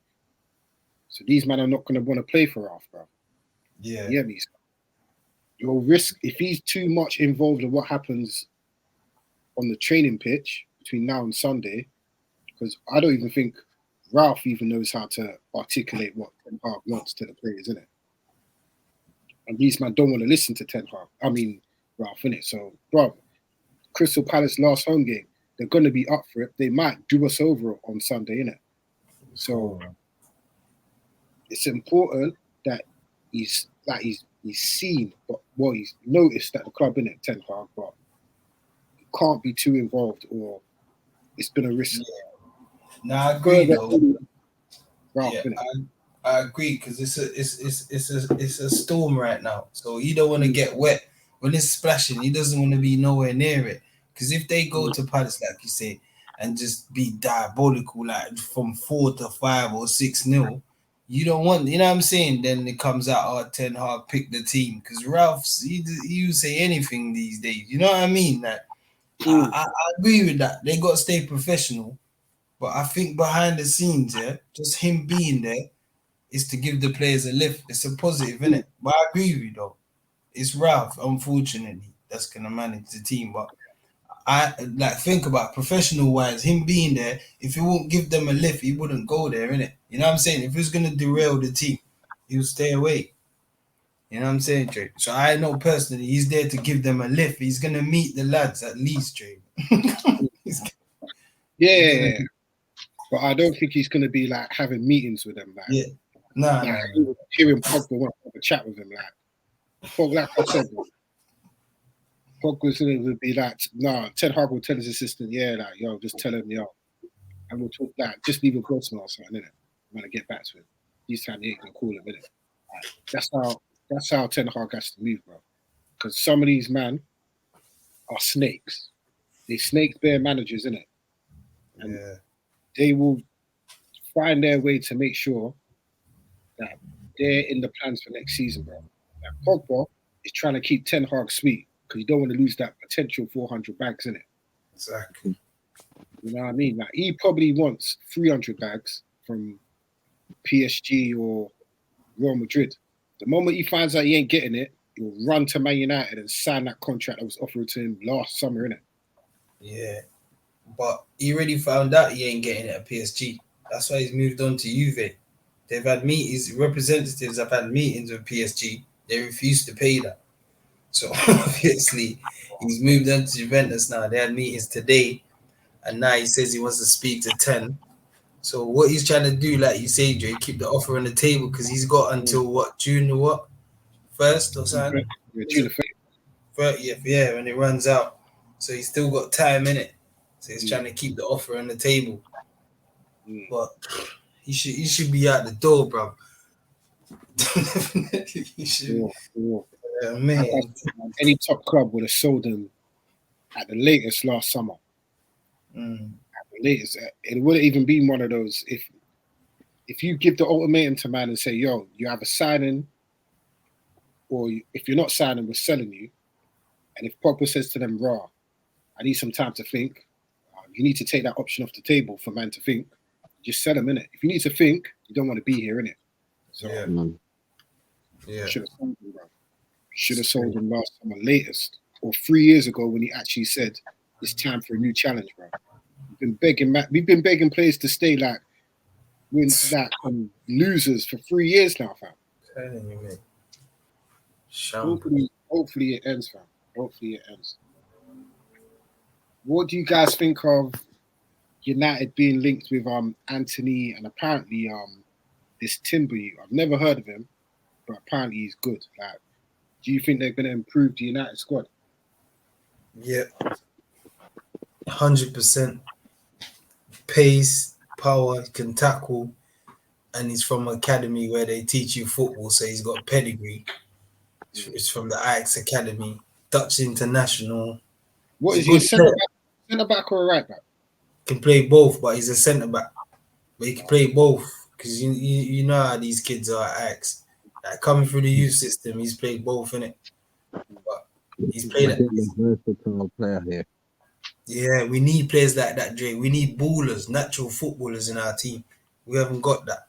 So these men are not going to want to play for Ralph, bro. Yeah. Yeah, your risk, if he's too much involved in what happens on the training pitch between now and Sunday, because I don't even think Ralph even knows how to articulate what Ten Hag wants to the players, innit? And these men don't want to listen to Ten Hag. I mean, Ralph, innit? So, bro, Crystal Palace last home game, they're going to be up for it. They might do us over on Sunday, innit? So it's important that he's seen, but he's noticed that the club, innit, Ten Hag, but he can't be too involved or it's been a risk. I agree though. Ralph, I agree because it's a storm right now. So he don't want to get wet when it's splashing. He doesn't want to be nowhere near it. Because if they go to Palace, like you say, and just be diabolical, like from 4-5 or 6-0, you don't want, you know what I'm saying? Then it comes out, Ten Hag pick the team. Because Ralph's, he say anything these days. You know what I mean? Like, I agree with that. They got to stay professional. But I think behind the scenes, just him being there is to give the players a lift. It's a positive, isn't it? But I agree with you, though. It's Ralph, unfortunately, that's going to manage the team. But I think about professional wise, him being there, if he won't give them a lift, he wouldn't go there, innit? You know what I'm saying? If he's gonna derail the team, he'll stay away. You know what I'm saying, Jay? So I know personally he's there to give them a lift. He's gonna meet the lads at least, Jay. But I don't think he's gonna be like having meetings with them, like Nah. Hearing Pogba want to have a chat with him, like I said. Pogba would be like, Ten Hag will tell his assistant, yo, just tell him, and we'll talk that. Just leave a voicemail or something, innit? I'm gonna get back to him. This time he ain't gonna call him, innit? That's how Ten Hag has to move, bro. Because some of these men are snakes. They snake bear managers, innit? And they will find their way to make sure that they're in the plans for next season, bro. Like Pogba is trying to keep Ten Hag sweet. Because you don't want to lose that potential 400 bags, innit? Exactly. You know what I mean? Like, he probably wants 300 bags from PSG or Real Madrid. The moment he finds out he ain't getting it, he'll run to Man United and sign that contract that was offered to him last summer, innit? Yeah. But he already found out he ain't getting it at PSG. That's why he's moved on to Juve. They've had meetings, representatives have had meetings with PSG. They refused to pay that. So obviously he's moved on to Juventus now. They had meetings today, and now he says he wants to speak to 10. So what he's trying to do, like you say, Jay, keep the offer on the table because he's got until June or what? 1st or something? June 30th, when it runs out. So he's still got time in it. So he's trying to keep the offer on the table. But he should be out the door, bro. Definitely, you should. Like I Man. said, man, any top club would have sold him at the latest last summer. Mm. At the latest, it wouldn't even be one of those. If you give the ultimatum to man and say, "Yo, you have a signing," or if you're not signing, we're selling you. And if Pogba says to them, "Raw, I need some time to think," you need to take that option off the table for man to think. Just sell him in it. If you need to think, you don't want to be here in it. So Yeah. Mm. Yeah. should have sold him, bro. Should have sold him last summer, latest, or 3 years ago when he actually said it's time for a new challenge, bro. We've been begging players to stay like losers for 3 years now, fam. Telling you, mate. Shambles. Hopefully it ends, fam. Hopefully it ends. What do you guys think of United being linked with Anthony and apparently this Timber? I've never heard of him, but apparently he's good. Like, do you think they're going to improve the United squad? Yeah. 100% pace, power, can tackle, and he's from an academy where they teach you football, so he's got pedigree. It's from the Ajax Academy, Dutch international. What He's is a he, a good centre back or a right back? Can play both, but he's a centre back. But he can play both because you know how these kids are at Ajax. Like coming through the youth system, he's played both in it. But he's played We're at getting a versatile player here. yeah. We need players like that, Dre. We need ballers, natural footballers in our team. We haven't got that.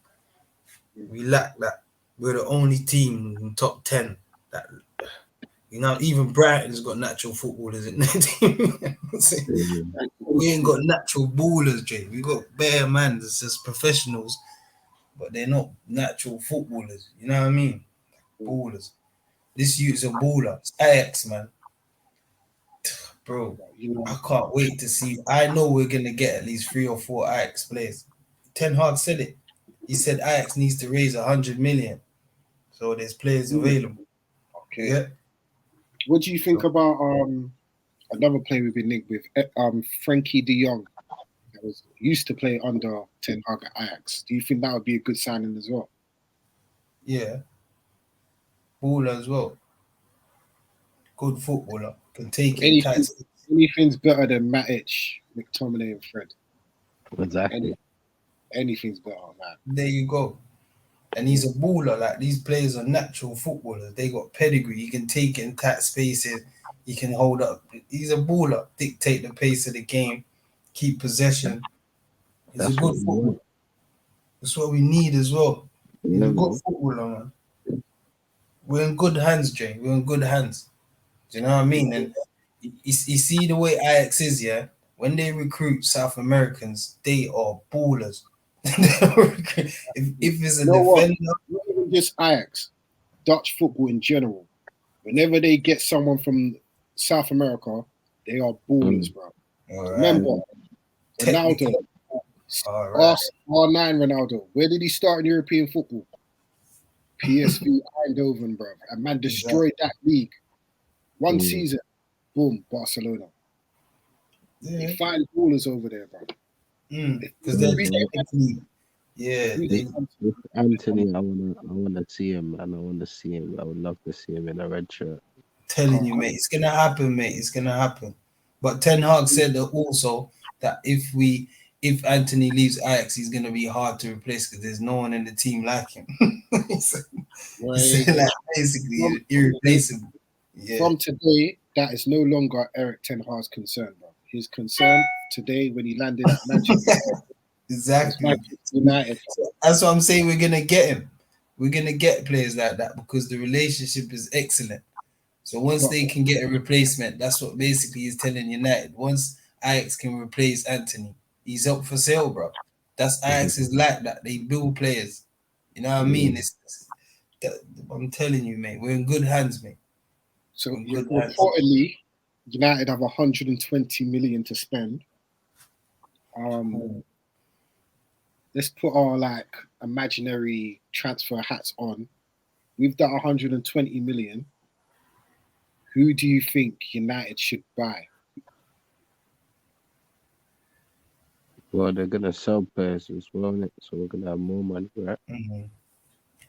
We lack that. We're the only team in top 10 that even Brighton's got natural footballers in their team. We ain't got natural ballers, Jay. We got bare man that's just professionals, but they're not natural footballers. You know what I mean? Ballers. This youth's a baller. It's Ajax, man. Bro, I can't wait to see. I know we're gonna get at least 3 or 4 Ajax players. Ten Hag said it. He said Ajax needs to raise 100 million. So there's players available. Okay. Yeah. What do you think about another player we've been linked with, Frankie De Jong, that used to play under Ten Hag at Ajax? Do you think that would be a good signing as well? Yeah. Baller as well. Good footballer. Can take it. Anything's better than Matic, McTominay, and Fred. Exactly. Anything's better, man. There you go. And he's a baller. Like these players are natural footballers. They got pedigree. He can take it in tight spaces. He can hold up. He's a baller. Dictate the pace of the game. Keep possession. He's a good footballer. That's what we need as well. He's a good footballer, man. We're in good hands, Jay. We're in good hands. Do you know what I mean? And you see the way Ajax is, yeah? When they recruit South Americans, they are ballers. if it's a defender, not even just Ajax, Dutch football in general. Whenever they get someone from South America, they are ballers, bro. Remember, Ronaldo, R9 Ronaldo. Where did he start in European football? PSV Eindhoven, bro. And man destroyed that league. One season, boom, Barcelona. They find ballers over there, bro. Because they're technically, With Anthony, I wanna see him, and I wanna see him. I would love to see him in a red shirt. Telling you, mate, it's gonna happen, mate. It's gonna happen. But Ten Hag said that also that if Anthony leaves Ajax, he's gonna be hard to replace because there's no one in the team like him. he said, like basically irreplaceable. Yeah. From today, that is no longer Eric Ten Hag's concern, bro. His concern today when he landed at Manchester. Exactly. United. That's what I'm saying. We're gonna get him. We're gonna get players like that because the relationship is excellent. So once they can get a replacement, that's what basically he's telling United. Once Ajax can replace Anthony, he's up for sale, bro. That's Ajax is like that. They build players. You know what I mean? I'm telling you, mate. We're in good hands, mate. So reportedly, United have 120 million to spend. Let's put our imaginary transfer hats on. We've done 120 million. Who do you think United should buy? Well, they're gonna sell players as well, so we're gonna have more money, right?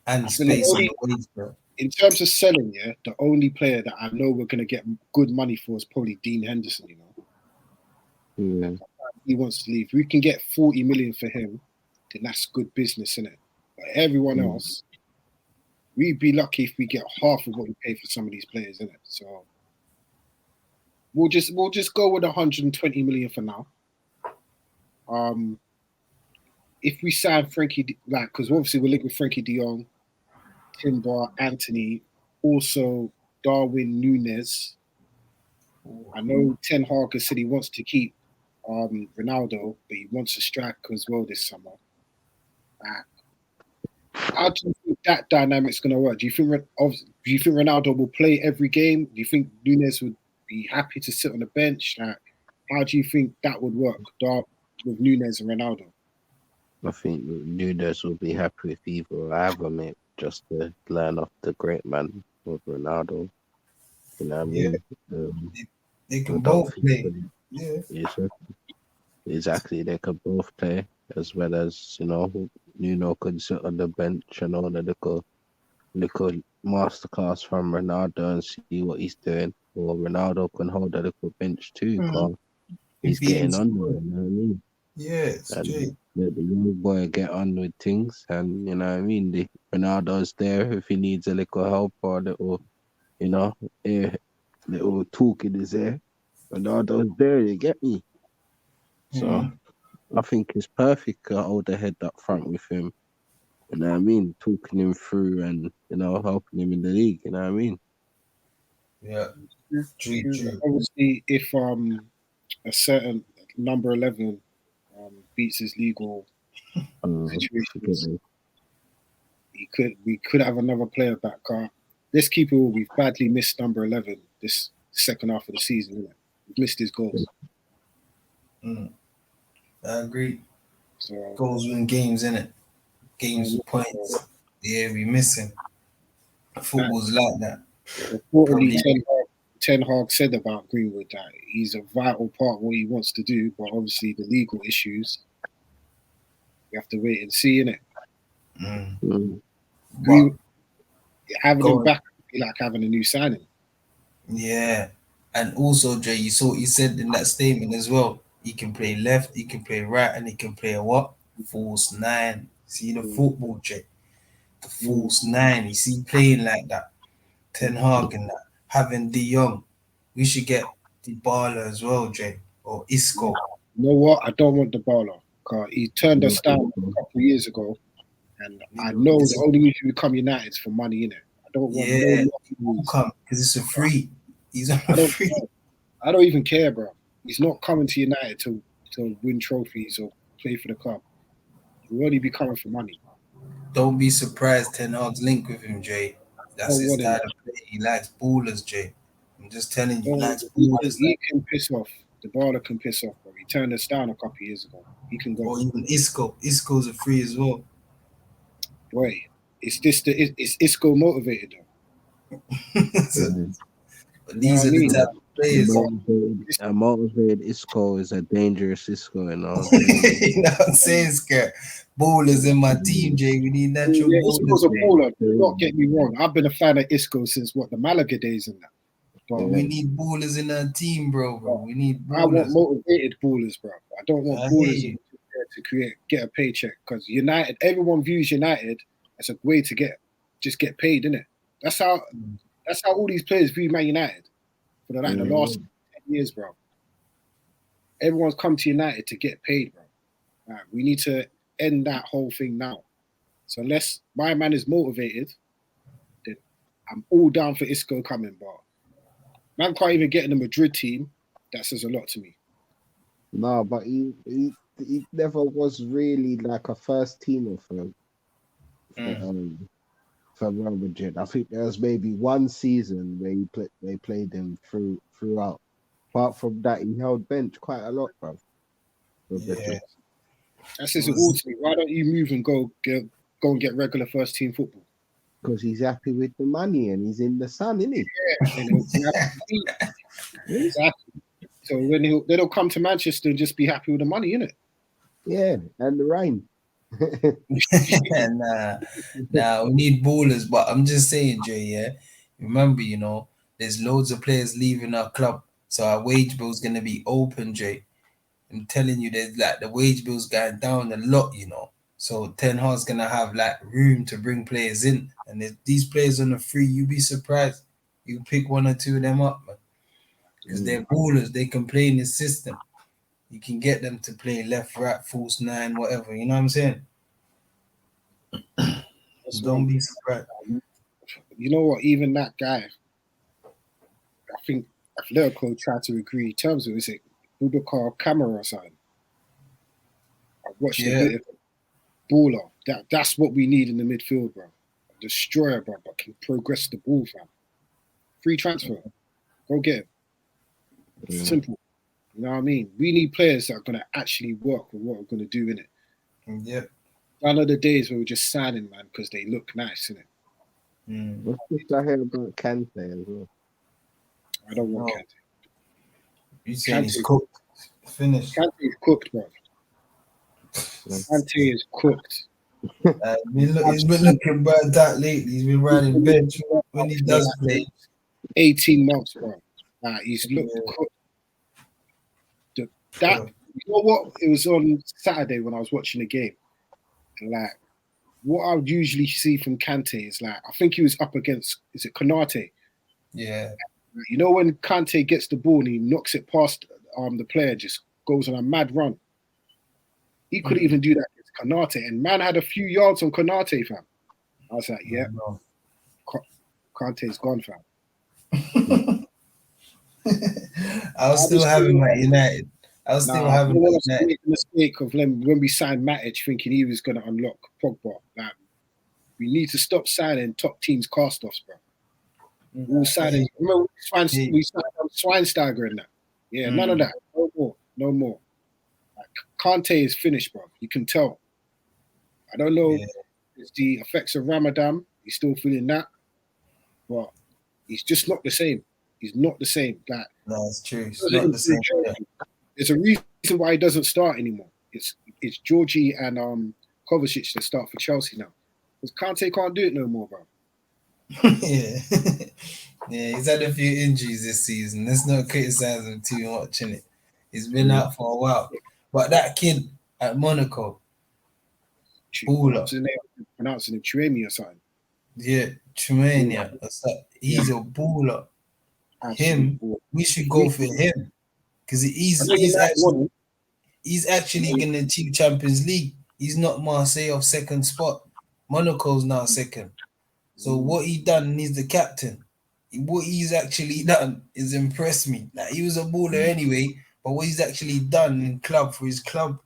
And I feel like space on the wings, bro. in terms of selling, yeah, the only player that I know we're going to get good money for is probably Dean Henderson. You know, Yeah. he wants to leave. If we can get 40 million for him, then that's good business, isn't it? But everyone else, we'd be lucky if we get half of what we pay for some of these players, isn't it? So we'll just go with 120 million for now. If we sign Frankie, like, because obviously we're looking at Frankie De Jong, Timber, Anthony, also Darwin Núñez. I know Ten Hag has said he wants to keep Ronaldo, but he wants a striker as well this summer. How do you think that dynamic's going to work? Do you think Ronaldo will play every game? Do you think Núñez would be happy to sit on the bench? Like, how do you think that would work with Núñez and Ronaldo? I think Nunes will be happy with either either, mate, just to learn off the great man of Ronaldo. You know what I mean? They I can don't both think play. that- Yeah. Exactly, they could both play, as well as, Nuno could sit on the bench and all the little masterclass from Ronaldo and see what he's doing. Or Ronaldo can hold a little bench too, because he's If he getting ain't on with scored. it, you know what I mean? Yeah, And straight. let the young boy get on with things, and you know what I mean. The Ronaldo's there if he needs a little help or a little, little talk in his ear. Ronaldo's there. You get me? So I think it's perfect to hold the head up front with him. You know what I mean? Talking him through and helping him in the league. You know what I mean? Yeah. True. Obviously, if a certain number 11 beats his legal situations, we could have another player back. This keeper we've badly missed number 11 this second half of the season. Isn't it? We've missed his goals. I agree. So Goals win games, innit? Games with points. Yeah, we missing. Football's like that. Reportedly, Ten Hag said about Greenwood that he's a vital part of what he wants to do, but obviously the legal issues, we have to wait and see, innit? Having him back would be like having a new signing. Yeah. And also, Jay, you saw what he said in that statement as well. He can play left, he can play right, and he can play a what? False nine. See the football, Jay. The false nine. You see playing like that. Ten Hag and that. Having De Jong. We should get Dybala as well, Jay. Or Isco. You know what? I don't want Dybala. He turned us down a couple of years ago. And I know the only reason we come United is for money, innit? I don't want no come because it's a free. He's on a free. I don't even care, bro. He's not coming to United to win trophies or play for the club. He'll only be coming for money. Don't be surprised Ten Hag's link with him, Jay. That's his style of play. He likes ballers, Jay. I'm just telling you, he likes ballers. He can piss off. Dybala can piss off, bro. He turned us down a couple of years ago. He can go. Or even Isco. Isco's a free as well. Wait, is Isco motivated though? But these are the type of players. A motivated Isco is a dangerous Isco, you know. You know what I'm saying, Sker? Ballers in my team, Jay. We need natural ballers. Isco's a baller. Do not get me wrong. I've been a fan of Isco since the Malaga days and that. But we need ballers in our team, bro. We need ballers. I want motivated ballers, bro. I don't want ballers to get a paycheck, because United, everyone views United as a way to get paid, innit? That's how all these players view Man United for the last 10 years, bro. Everyone's come to United to get paid, bro. We need to end that whole thing now. So unless my man is motivated, then I'm all down for Isco coming, but man can't even get in the Madrid team. That says a lot to me. No, but he never was really like a first teamer for Real Madrid. I think there was maybe one season where they played him throughout. Apart from that, he held bench quite a lot, bro. Yeah. That says it all to me. Why don't you move and go and get regular first team football? Because he's happy with the money and he's in the sun, isn't he? Yeah. Exactly. So when they'll come to Manchester and just be happy with the money, innit? Yeah, and the rain. Nah, we need ballers. But I'm just saying, Jay, yeah. Remember, there's loads of players leaving our club, so our wage bill's gonna be open, Jay. I'm telling you, there's like the wage bill's going down a lot. So Ten Hag's gonna have like room to bring players in, and if these players on the free, you'd be surprised. You pick one or two of them up, man, because they're ballers. They can play in the system. You can get them to play left, right, false nine, whatever. You know what I'm saying? Don't be surprised. You know what? Even that guy, I think Atletico tried to agree terms with, is it Boubacar Camara or something? I watched a bit of baller. That's what we need in the midfield, bro. A destroyer, bro, but can progress the ball, fam. Free transfer. Go get him. Yeah. Simple. You know what I mean? We need players that are going to actually work with what we're going to do in it. Yeah. Gone are the days where we're just signing, man, because they look nice, innit? What's this I hear about Kante as well? I don't want Kante. You saying he's cooked? Finished. Kante is cooked, bro. Kante is cooked. He's been looking bad that lately. He's been riding bench when he does play. 18 months, bro. He's looked cooked. You know what? It was on Saturday when I was watching the game. And like, what I would usually see from Kante is like, I think he was up against, is it Konate? Yeah. You know when Kante gets the ball and he knocks it past the player, just goes on a mad run. He couldn't even do that against Konate, and man had a few yards on Konate, fam. I was like, yeah, Kante's gone, fam. I was still having my United. I was still having my United. Make the mistake of when we signed Matic, thinking he was going to unlock Pogba. Like, we need to stop signing top teams cast-offs, bro. We'll sign remember we signed Schweinsteiger in that. Yeah, none of that. No more. Like, Kante is finished, bro. You can tell. I don't know if it's the effects of Ramadan. He's still feeling that. But he's just not the same. He's not the same. Like, no, it's true. It's not the same. There's a reason why he doesn't start anymore. It's Georgie and Kovacic that start for Chelsea now. Because Kante can't do it no more, bro. Yeah. He's had a few injuries this season. Let's not criticize him too much, innit? He's been out for a while. But that kid at Monaco, baller. Pronouncing him Chuemi or something. Yeah, Chuemi. He's a baller. Him, we should go for him. Because he's actually going to achieve Champions League. He's not Marseille off second spot. Monaco's now second. So what he done, he's the captain. What he's actually done is impressed me. Like, he was a baller anyway, but what he's actually done in club for his club,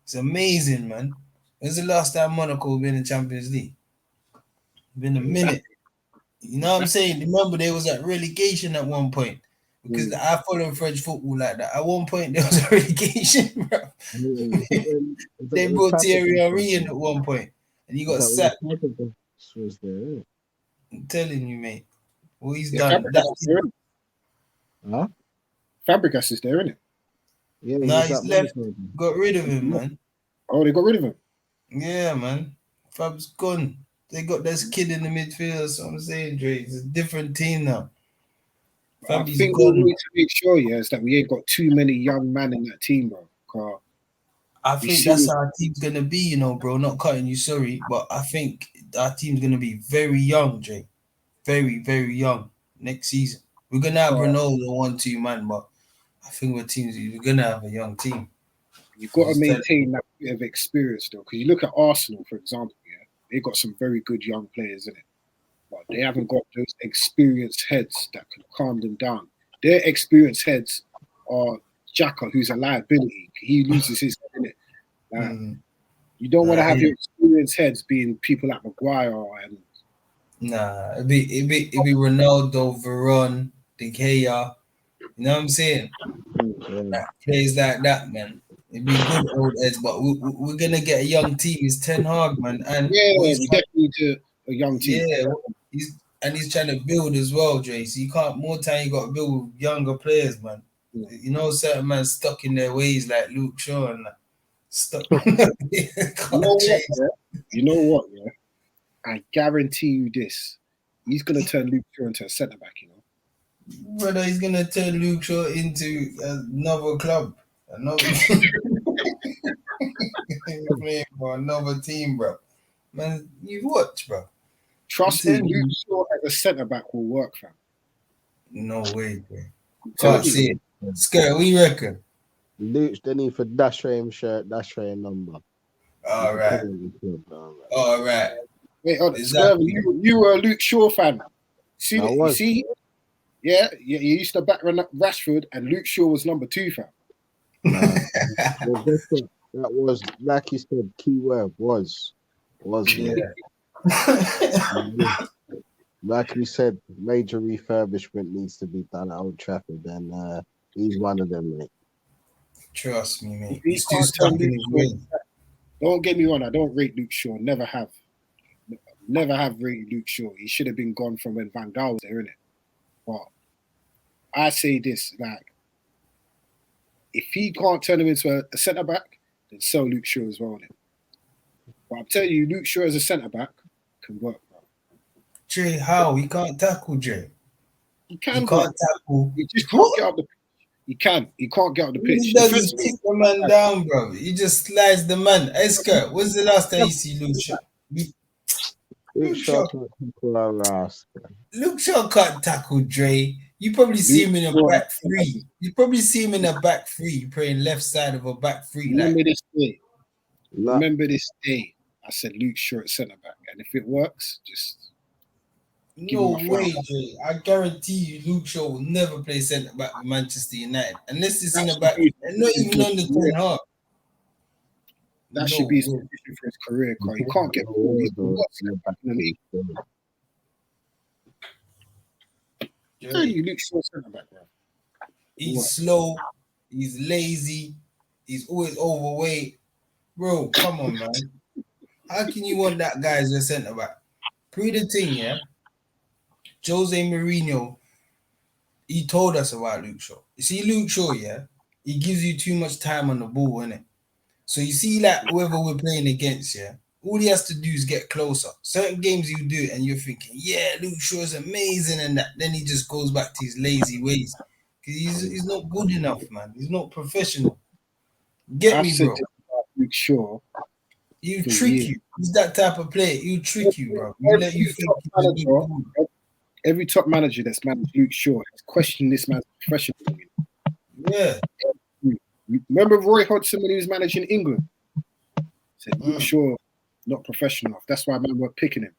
it's amazing, man. When's the last time Monaco been in Champions League? Been a minute. You know what I'm saying? Remember, there was that relegation at one point. Because I follow French football like that. At one point, there was a relegation, bro. They brought Thierry Henry in at one point, and he got sacked. Was there? I'm telling you, mate. What he's done. Fabregas is there, isn't it? Yeah, he's left. Got rid of him, man. Oh, they got rid of him? Yeah, man. Fab's gone. They got this kid in the midfield. That's what I'm saying, Dre. It's a different team now. I think what we need to make sure, is that we ain't got too many young men in that team, bro. I think that's how our team's going to be, bro. Not cutting you, sorry. But I think our team's going to be very young, Jay. Very, very young next season. We're going to have Ronaldo 1-2 man, but I think we're going to have a young team. You've got to maintain that bit of experience, though. Because you look at Arsenal, for example, they got some very good young players in it. But they haven't got those experienced heads that can calm them down. Their experienced heads are Xhaka, who's a liability. He loses his head in it. You don't want to have your experienced heads being people like Maguire and. Nah, it'd be Ronaldo, Varane, De Gea. You know what I'm saying? Like, players like that, man. It'd be good old heads, but we're gonna get a young team. It's Ten Hag, man, and we definitely need a young team. Yeah, he's trying to build as well, Dre. So you can't. More time you got to build with younger players, man. You know, certain men stuck in their ways like Luke Shaw and that. Stop. You know what? Yeah, I guarantee you this: he's gonna turn Luke Shaw into a centre back. You know, Brother, he's gonna turn Luke Shaw into another club, another playing for another team, bro. Man, you watch, bro. Trust me, Luke Shaw as a centre back will work, fam. No way, bro. Tell Can't you. see it. Scare, what you reckon? Luke's the need for dash rain shirt, dash rain number. All right. All right. Wait, hold on. Skervin, you were a Luke Shaw fan. See, you see? Yeah, you used to back Rashford, and Luke Shaw was number 2, fam. Nah. That was, like you said, keyword was. Yeah. Like we said, major refurbishment needs to be done at Old Trafford, and he's one of them, mate. Trust me, mate. He's too stuck in his ways. Don't get me wrong, I don't rate Luke Shaw. Never have. Never have rated Luke Shaw. He should have been gone from when Van Gaal was there, innit? But I say this, like, if he can't turn him into a centre back, then sell Luke Shaw as well, innit? But I'm telling you, Luke Shaw as a centre back can work, bro. Jay, how? He can't tackle, Jay. He can, he can't tackle. He just can't get up the pitch. He can. He can't get up the pitch. He does is kick the man down, bro. He just slides the man. Esker, when's the last time you see Luke Shaw? Luke Shaw can't tackle, Dre. You probably see him in a back three. You probably see him in a back three, playing left side of a back three. Remember this day. Remember this day. I said Luke Shaw at centre back, and if it works, just no way, Jay. I guarantee you, Luke Shaw will never play centre back with Manchester United unless it's in a back, and not even on the 10 half. That should be his position for his career, because he can't get forward. He's back in the league. Luke Shaw centre back, bro. He's slow. He's lazy. He's always overweight. Bro, come on, man. How can you want that guy as your centre back? Pre the thing, yeah. Jose Mourinho, he told us about Luke Shaw. You see, Luke Shaw, yeah, he gives you too much time on the ball, innit? So you see, like, whoever we're playing against, yeah, all he has to do is get closer. Certain games you do it and you're thinking, yeah, Luke Shaw is amazing and that. Then he just goes back to his lazy ways. Because he's not good enough, man. He's not professional. Get me, bro. Luke Shaw. He'll trick you. He's that type of player. He'll trick you, bro. He'll let you think every top manager that's managed Luke Shaw has questioned this man's professionalism. Yeah. Remember Roy Hodgson when he was managing England? Said Luke Shaw not professional enough. That's why man weren't picking him.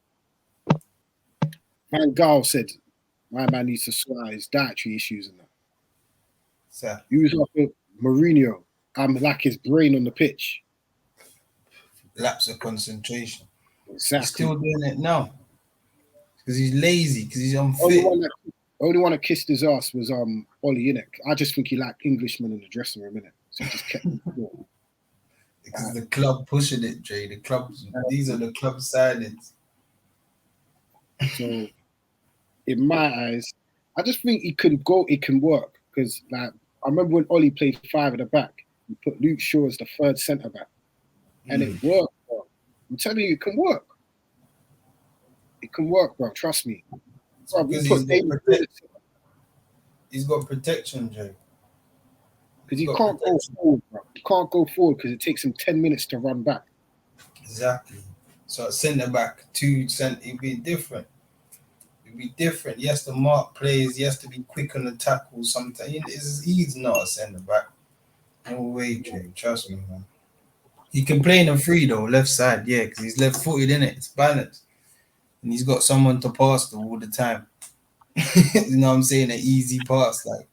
Van Gaal said my man needs to sort out his dietary issues and that. So he was after Mourinho. I'm like his brain on the pitch. Lapse of concentration. Exactly. He's still doing it now. Because he's lazy, because he's unfit. Only one that kissed his ass was Ollie, innit? I just think he liked Englishmen in the dressing room, innit? So he just kept because the club pushing it, Jay. The clubs, these are the club signings. So in my eyes, I just think it can work. Because like I remember when Ollie played 5 at the back, he put Luke Shaw as the 3rd centre back. And it worked, bro. I'm telling you, it can work. It can work, bro. Trust me. So he's got protection, Jay. Because he can't go forward, bro. He can't go forward because it takes him 10 minutes to run back. Exactly. So at centre back, 2 cent, it'd be different. It'd be different. He has to mark plays. He has to be quick on the tackle. Sometimes he's not a centre back. No way, Jay. Trust me, man. He can play in a free though, left side, yeah, because he's left-footed, innit? It's balanced. And he's got someone to pass to all the time. You know what I'm saying? An easy pass, like.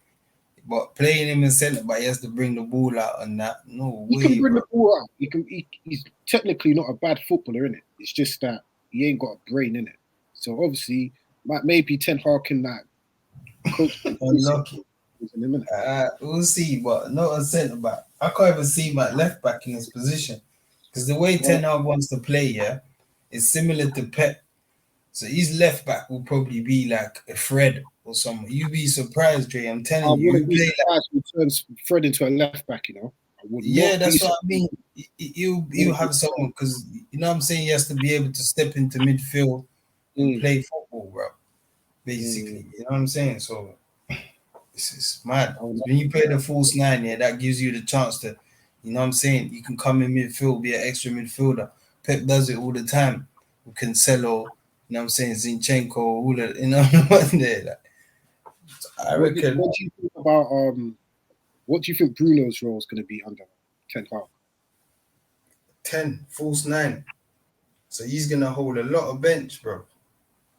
But playing him in centre back, he has to bring the ball out and that. No way. He can bring the ball out. He's technically not a bad footballer, innit? It's just that he ain't got a brain, innit? So obviously, maybe Ten Hag can coach. Unlucky. We'll see, but not a centre back. I can't even see my left back in his position because the way Ten Hag wants to play, yeah, is similar to Pep. So his left back will probably be like a Fred or something. You'd be surprised, Jay. I'm telling you. He turns Fred into a left back, you know. Yeah, that's what I mean. You have someone because you know what I'm saying. He has to be able to step into midfield and play football, bro. Basically, you know what I'm saying. So it's mad. When you play the false nine, yeah, that gives you the chance to, you know what I'm saying. You can come in midfield, be an extra midfielder. Pep does it all the time. With Cancelo, you know what I'm saying. Zinchenko, all that, you know what there. Like, I reckon. What do you think about what do you think Bruno's role is going to be under Ten Hag? 10, false 9. So he's gonna hold a lot of bench, bro.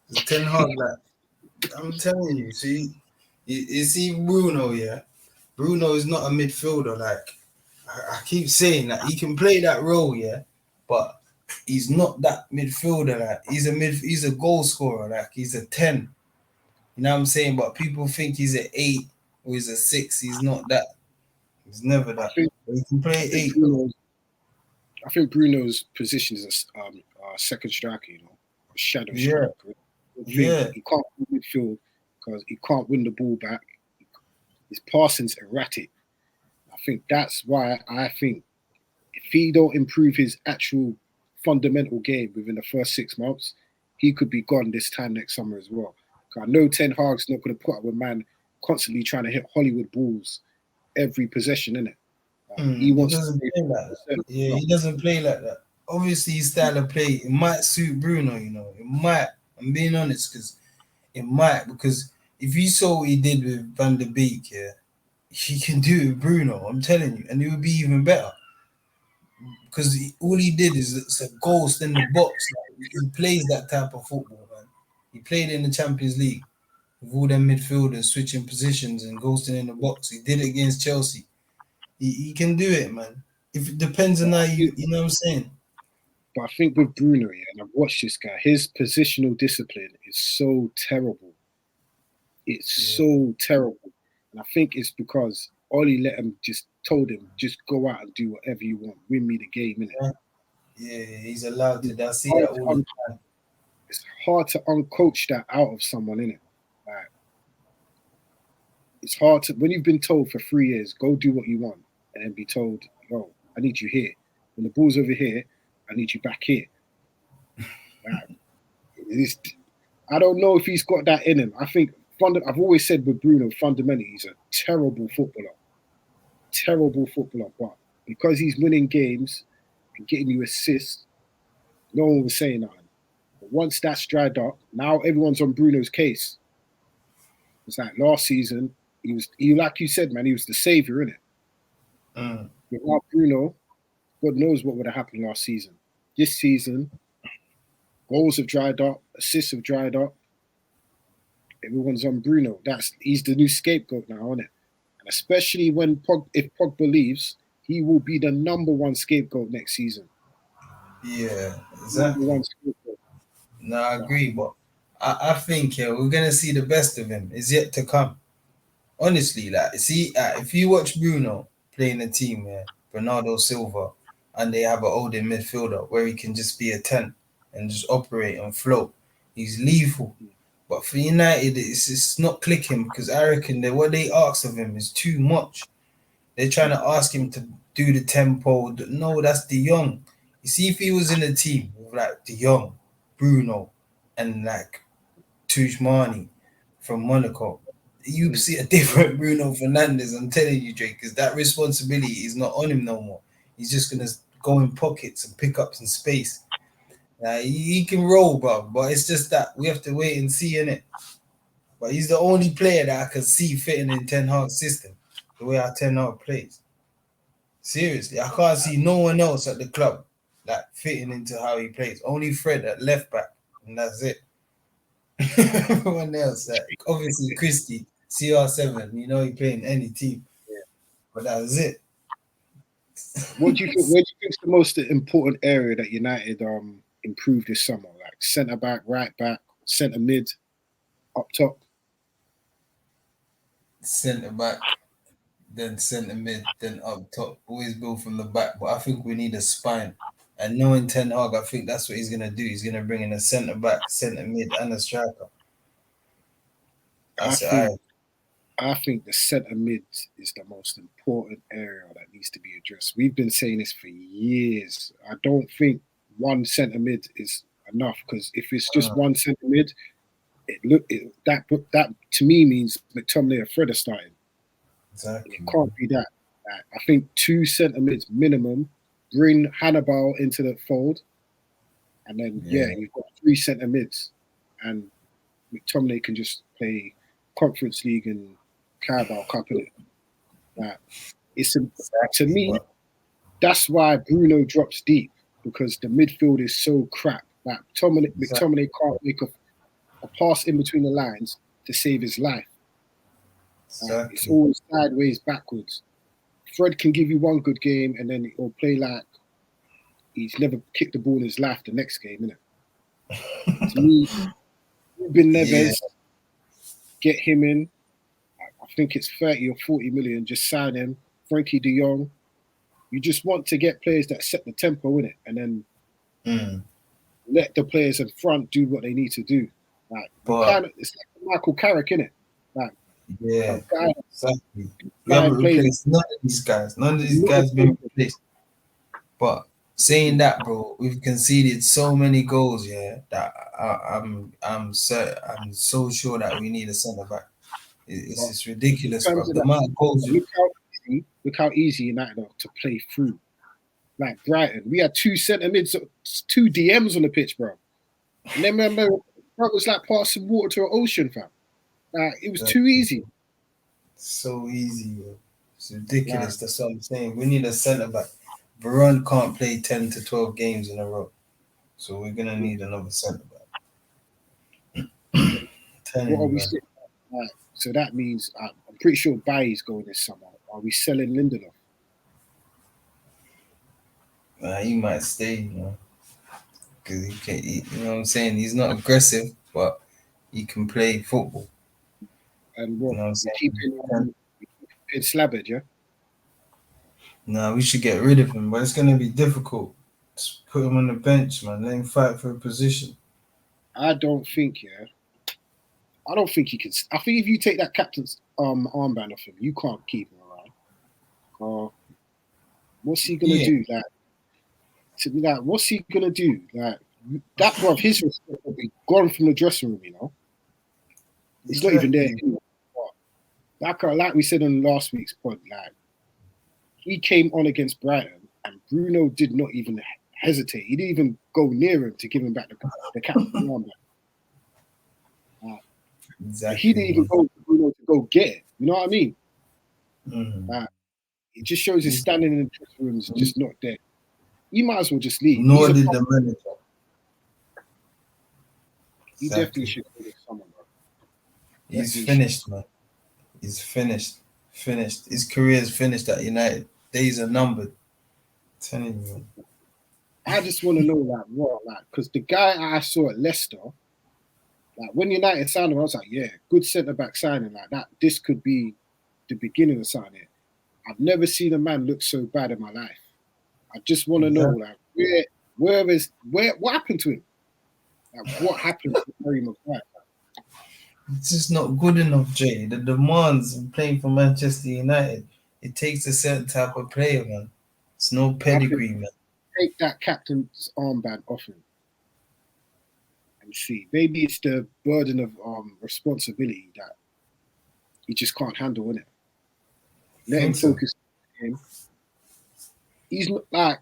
The Ten Hag, like I'm telling you, see, you see Bruno, yeah. Bruno is not a midfielder. Like I keep saying that he can play that role, yeah, but he's not that midfielder. Like he's a goal scorer. Like he's a 10. You know what I'm saying? But people think he's an 8 or he's a 6. He's not that. He's never that. But he can play 8. I think Bruno's position is a second striker, you know, a shadow striker. Yeah. He can't play midfield because he can't win the ball back. His passing's erratic. I think that's why I think if he don't improve his actual fundamental game within the first 6 months, he could be gone this time next summer as well. I know Ten Hag's not going to put up with man constantly trying to hit Hollywood balls every possession, innit? He doesn't play like that. Yeah, he doesn't play like that. Obviously, his style of play, it might suit Bruno, you know. It might. I'm being honest, because it might. Because if you saw what he did with Van der Beek, yeah, he can do it with Bruno, I'm telling you. And it would be even better. Because all he did is it's a ghost in the box. Like, he plays that type of football, man. He played in the Champions League with all them midfielders switching positions and ghosting in the box. He did it against Chelsea. He can do it, man. If it depends on how you know what I'm saying. But I think with Bruno, yeah, and I've watched this guy, his positional discipline is so terrible. It's so terrible. And I think it's because Ollie told him, just go out and do whatever you want. Win me the game, innit? Yeah, he's allowed to. I see that all the time. It's hard to uncoach that out of someone, innit? Like, it's hard to, when you've been told for 3 years, go do what you want, and then be told, yo, I need you here. When the ball's over here, I need you back here. I don't know if he's got that in him. I think I've always said with Bruno, fundamentally, he's a terrible footballer. Terrible footballer. But because he's winning games and getting you assists, no one was saying nothing. But once that's dried up, now everyone's on Bruno's case. It's like last season, he like you said, man, he was the savior, innit? Without Bruno, God knows what would have happened last season. This season, goals have dried up, assists have dried up. Everyone's on Bruno. He's the new scapegoat now, isn't it? And especially if Pogba leaves, he will be the #1 scapegoat next season. Yeah, exactly. No, I agree, but I think we're gonna see the best of him. Is yet to come. Honestly, like if you watch Bruno playing a team, Ronaldo, Silva, and they have an older midfielder where he can just be a 10 and just operate and float, he's lethal. But for United, it's not clicking because I reckon that what they ask of him is too much. They're trying to ask him to do the tempo. No, that's De Jong. You see, if he was in a team with like De Jong, Bruno, and like Tujmani from Monaco, you see a different Bruno Fernandes. I'm telling you, Drake, because that responsibility is not on him no more. He's just gonna go in pockets and pick up some space. He can roll, bro, but it's just that we have to wait and see, innit? But he's the only player that I can see fitting in Ten Hag's system, the way our Ten Hag plays. Seriously, I can't see no one else at the club like fitting into how he plays. Only Fred at left back, and that's it. Everyone else, obviously Christie, CR7, you know he playing any team, but that was it. What do you think? Where do you think is the most important area that United improved this summer? Like centre back, right back, centre mid, up top. Centre back, then centre mid, then up top. Always build from the back, but I think we need a spine. And knowing Ten Hag, I think that's what he's gonna do. He's gonna bring in a centre back, centre mid, and a striker. That's it. I think the centre mid is the most important area that needs to be addressed. We've been saying this for years. I don't think one centre mid is enough, because if it's just one centre mid, that to me means McTominay or Fred are starting. Exactly. It can't be that. I think 2 centre mids minimum. Bring Hannibal into the fold, and then you've got 3 centre mids, and McTominay can just play Conference League and Carabao Cup in it. To me, that's why Bruno drops deep, because the midfield is so crap. Like McTominay can't make a pass in between the lines to save his life. It's always sideways, backwards. Fred can give you one good game, and then he'll play like he's never kicked the ball in his life the next game, innit? To me, Ruben Neves, get him in. I think it's 30 or 40 million. Just sign him. Frankie de Jong. You just want to get players that set the tempo in it, and then let the players in front do what they need to do. It's like Michael Carrick, innit? Exactly. We haven't replaced none of these guys. None of these guys been replaced. But saying that, bro, we've conceded so many goals, that I'm so sure that we need a centre back. It's ridiculous, bro. The amount of goals. Look how easy United are to play through. Like Brighton, we had 2 centre mids, 2 DMs on the pitch, bro. And then remember, bro, it was like passing water to an ocean, fam. It was too easy. So easy, bro. It's ridiculous. That's what I'm saying. We need a centre back. Varane can't play 10 to 12 games in a row, so we're gonna need another centre back. What are we saying? So that means I'm pretty sure Bailly's going this summer. Are we selling Lindelof? He might stay, because he can. You know what I'm saying? He's not aggressive, but he can play football. And what? You know what keeping Slabbard, yeah? No, we should get rid of him, but it's going to be difficult. Just put him on the bench, man. Let him fight for a position. I don't think he can. I think if you take that captain's armband off him, you can't keep him around. What's he gonna do? What's he gonna do? That bruv, his respect will be gone from the dressing room. He's not even there anymore. Like we said on last week's pod, he came on against Brighton, and Bruno did not even hesitate. He didn't even go near him to give him back the captain's armband. Exactly. He didn't even go to Bruno to go get it. You know what I mean? It just shows his standing in the dressing room is just not there. He might as well just leave. Nor did the manager. He definitely should go to someone, bro. He's finished, man. He's finished. His career is finished at United. Days are numbered. I'm telling you. I just want to know, because the guy I saw at Leicester, when United signed him, I was like, yeah, good centre-back signing like that. This could be the beginning of something. I've never seen a man look so bad in my life. I just want to know, what happened to him? What happened to Harry Maguire? It's just not good enough, Jay. The demands of playing for Manchester United, it takes a certain type of player, man. It's no pedigree, man. Take that captain's armband off him. And see, maybe it's the burden of responsibility that he just can't handle, innit? Let him focus on him. He's not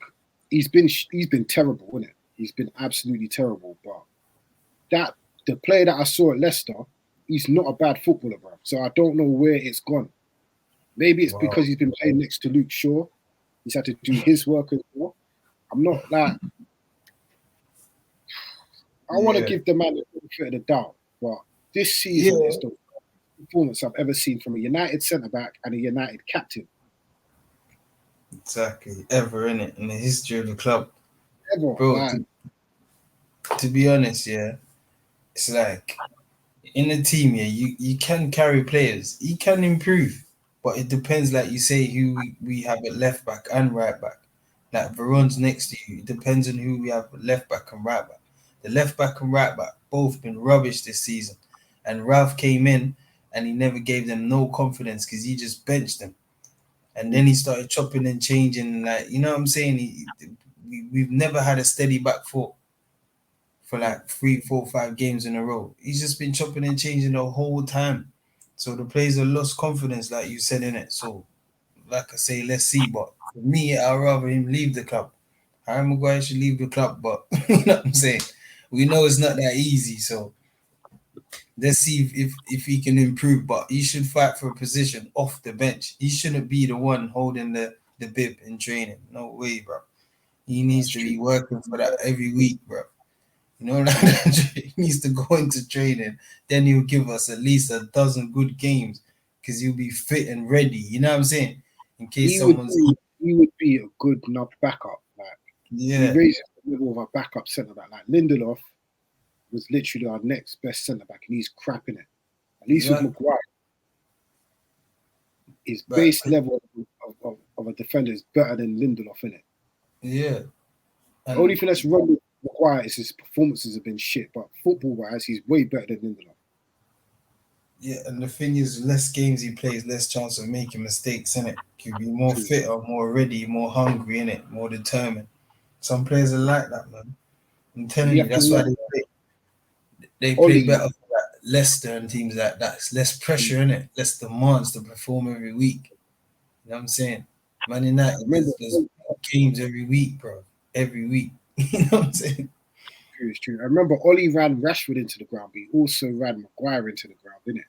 he's been terrible, innit? He's been absolutely terrible. But the player that I saw at Leicester, he's not a bad footballer, bro. So I don't know where it's gone. Maybe it's because he's been playing next to Luke Shaw. He's had to do his work as well. I'm not I want to give the man the benefit of the doubt, but this season is the worst performance I've ever seen from a United centre-back and a United captain. Exactly. Ever, innit? In the history of the club. Ever. Bro, to be honest, it's like in the team, you can carry players. He can improve, but it depends, like you say, who we have at left back and right back. Like Varane's next to you. It depends on who we have at left back and right back. The left back and right back both been rubbish this season. And Ralph came in and he never gave them no confidence because he just benched them. And then he started chopping and changing, like, you know what I'm saying? We've never had a steady back four for like 3, 4, 5 games in a row. He's just been chopping and changing the whole time. So the players have lost confidence, like you said, in it. So, like I say, let's see. But for me, I'd rather him leave the club. Harry Maguire should leave the club, but you know what I'm saying? We know it's not that easy. So let's see if he can improve. But he should fight for a position off the bench. He shouldn't be the one holding the bib in training. No way, bro. He needs to be working for that every week, bro. You know, like he needs to go into training. Then he'll give us at least a dozen good games because he'll be fit and ready. You know what I'm saying? In case someone's he would be a good enough backup. Like he raises the level of a backup centre back. Like Lindelof was literally our next best centre back, and he's crapping it. At least with Maguire, his base level of a defender is better than Lindelof, in it. Yeah. The only thing that's wrong with Maguire is his performances have been shit, but football-wise, he's way better than Lindelof. Yeah, and the thing is, less games he plays, less chance of making mistakes, innit? He'll be more fitter, more ready, more hungry, innit? More determined. Some players are like that, man. I'm telling you, that's why they play better for that Leicester and teams like that. It's less pressure, innit? Less demands to perform every week. You know what I'm saying? Man United, there's games every week, bro. Every week. You know what I'm saying? It's true. I remember Ollie ran Rashford into the ground, but he also ran Maguire into the ground, didn't it?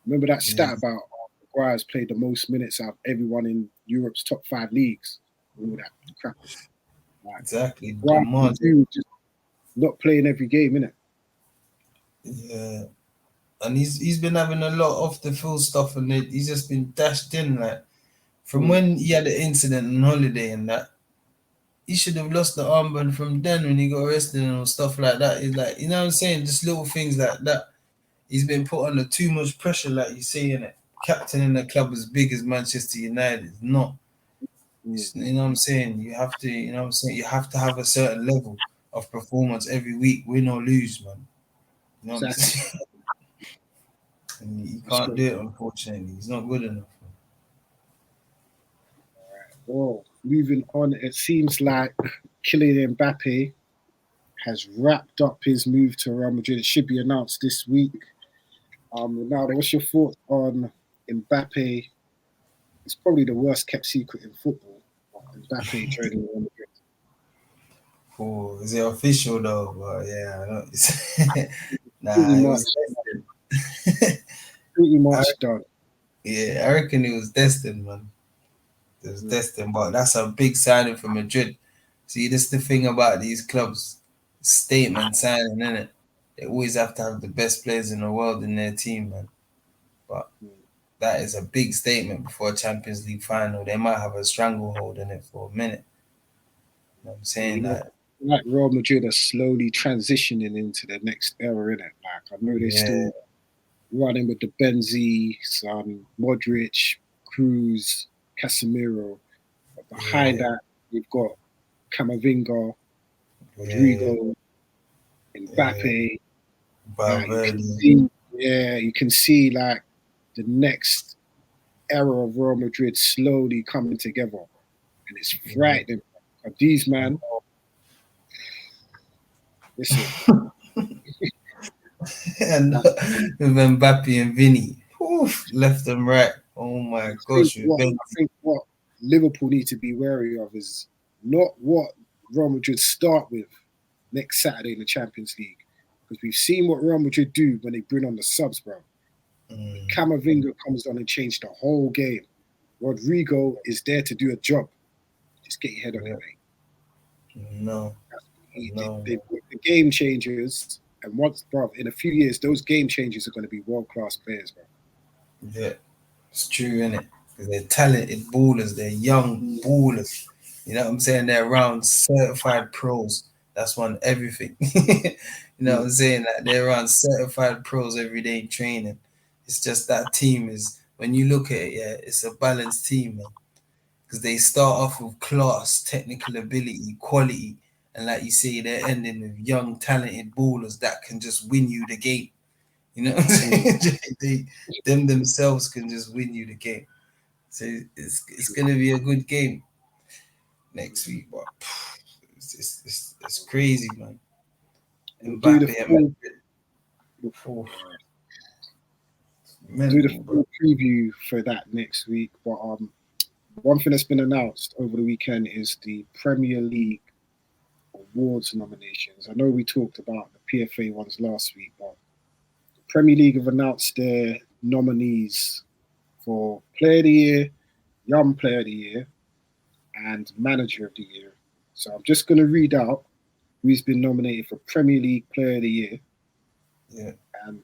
Remember that stat about Maguire's played the most minutes out of everyone in Europe's top 5 leagues? All that crap. Like, exactly. Just not playing every game, innit? Yeah. And he's been having a lot off the field stuff, and he's just been dashed in. Like, from when he had the incident on holiday and that, he should have lost the armband from then when he got arrested and stuff like that. It's like, you know what I'm saying? Just little things like that. He's been put under too much pressure, like you say, in it. Captain in a club as big as Manchester United is not. You know what I'm saying? You have to, you know what I'm saying? You have to have a certain level of performance every week, win or lose, man. You know what I'm saying? And he can't do it, unfortunately. He's not good enough. Well, moving on, it seems like Kylian Mbappe has wrapped up his move to Real Madrid. It should be announced this week. Ronaldo, what's your thoughts on Mbappe? It's probably the worst kept secret in football. Mbappe joining Real Madrid. Oh, is it official though? But yeah, I know. Nah, pretty much done. Yeah, I reckon it was destined, man. It was destined, but that's a big signing for Madrid. See, that's the thing about these clubs. Statement signing, innit? They always have to have the best players in the world in their team, man. But that is a big statement before a Champions League final. They might have a stranglehold in it for a minute. You know what I'm saying? Like Real Madrid are slowly transitioning into the next era, innit? Like, I know they're still running with the Benzi, Modric, Cruz, Casemiro. But behind that, you've got Camavinga, Rodrigo, Mbappe. You can see like the next era of Real Madrid slowly coming together. And it's frightening. But these man, listen. And with Mbappe and Vinny, left and right. Oh my gosh! I think what Liverpool need to be wary of is not what Real Madrid start with next Saturday in the Champions League, because we've seen what Real Madrid do when they bring on the subs, bro. Camavinga comes on and changed the whole game. Rodrigo is there to do a job. Just get your head on it, mate. No. The game changers, and once, bro, in a few years, those game changers are going to be world-class players, bro. Yeah, it's true, innit? Because they're talented ballers, they're young ballers. You know what I'm saying? They're around certified pros. That's one everything. You know what I'm saying? Like, they're around certified pros every day training. It's just that team is, when you look at it, it's a balanced team, man. Because they start off with class, technical ability, quality, and like you say, they're ending with young, talented ballers that can just win you the game. You know what I'm saying? Them themselves can just win you the game. So it's gonna be a good game next week, but it's crazy, man. We'll do the Mbappe at full, Madrid. Oh, do the mental, bro. full preview for that next week. But one thing that's been announced over the weekend is the Premier League awards nominations. I know we talked about the PFA ones last week, but the Premier League have announced their nominees for Player of the Year, Young Player of the Year, and Manager of the Year. So I'm just going to read out who's been nominated for Premier League Player of the Year. Yeah. And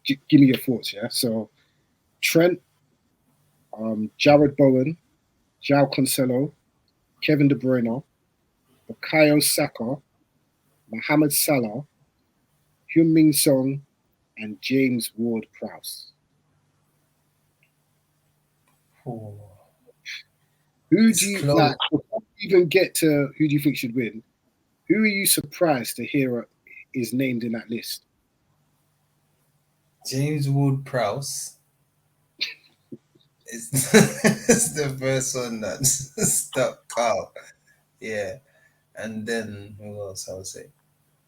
give me your thoughts, yeah? So Trent, Jared Bowen, João Cancelo, Kevin De Bruyne, Bukayo Saka, Mohamed Salah, Heung-min Son, and James Ward-Prowse. Oh, Who it's do you close. like? Before we even get to who do you think should win? Who are you surprised to hear is named in that list? James Ward-Prowse is it's the first one that stuck out. Yeah, and then who else? I would say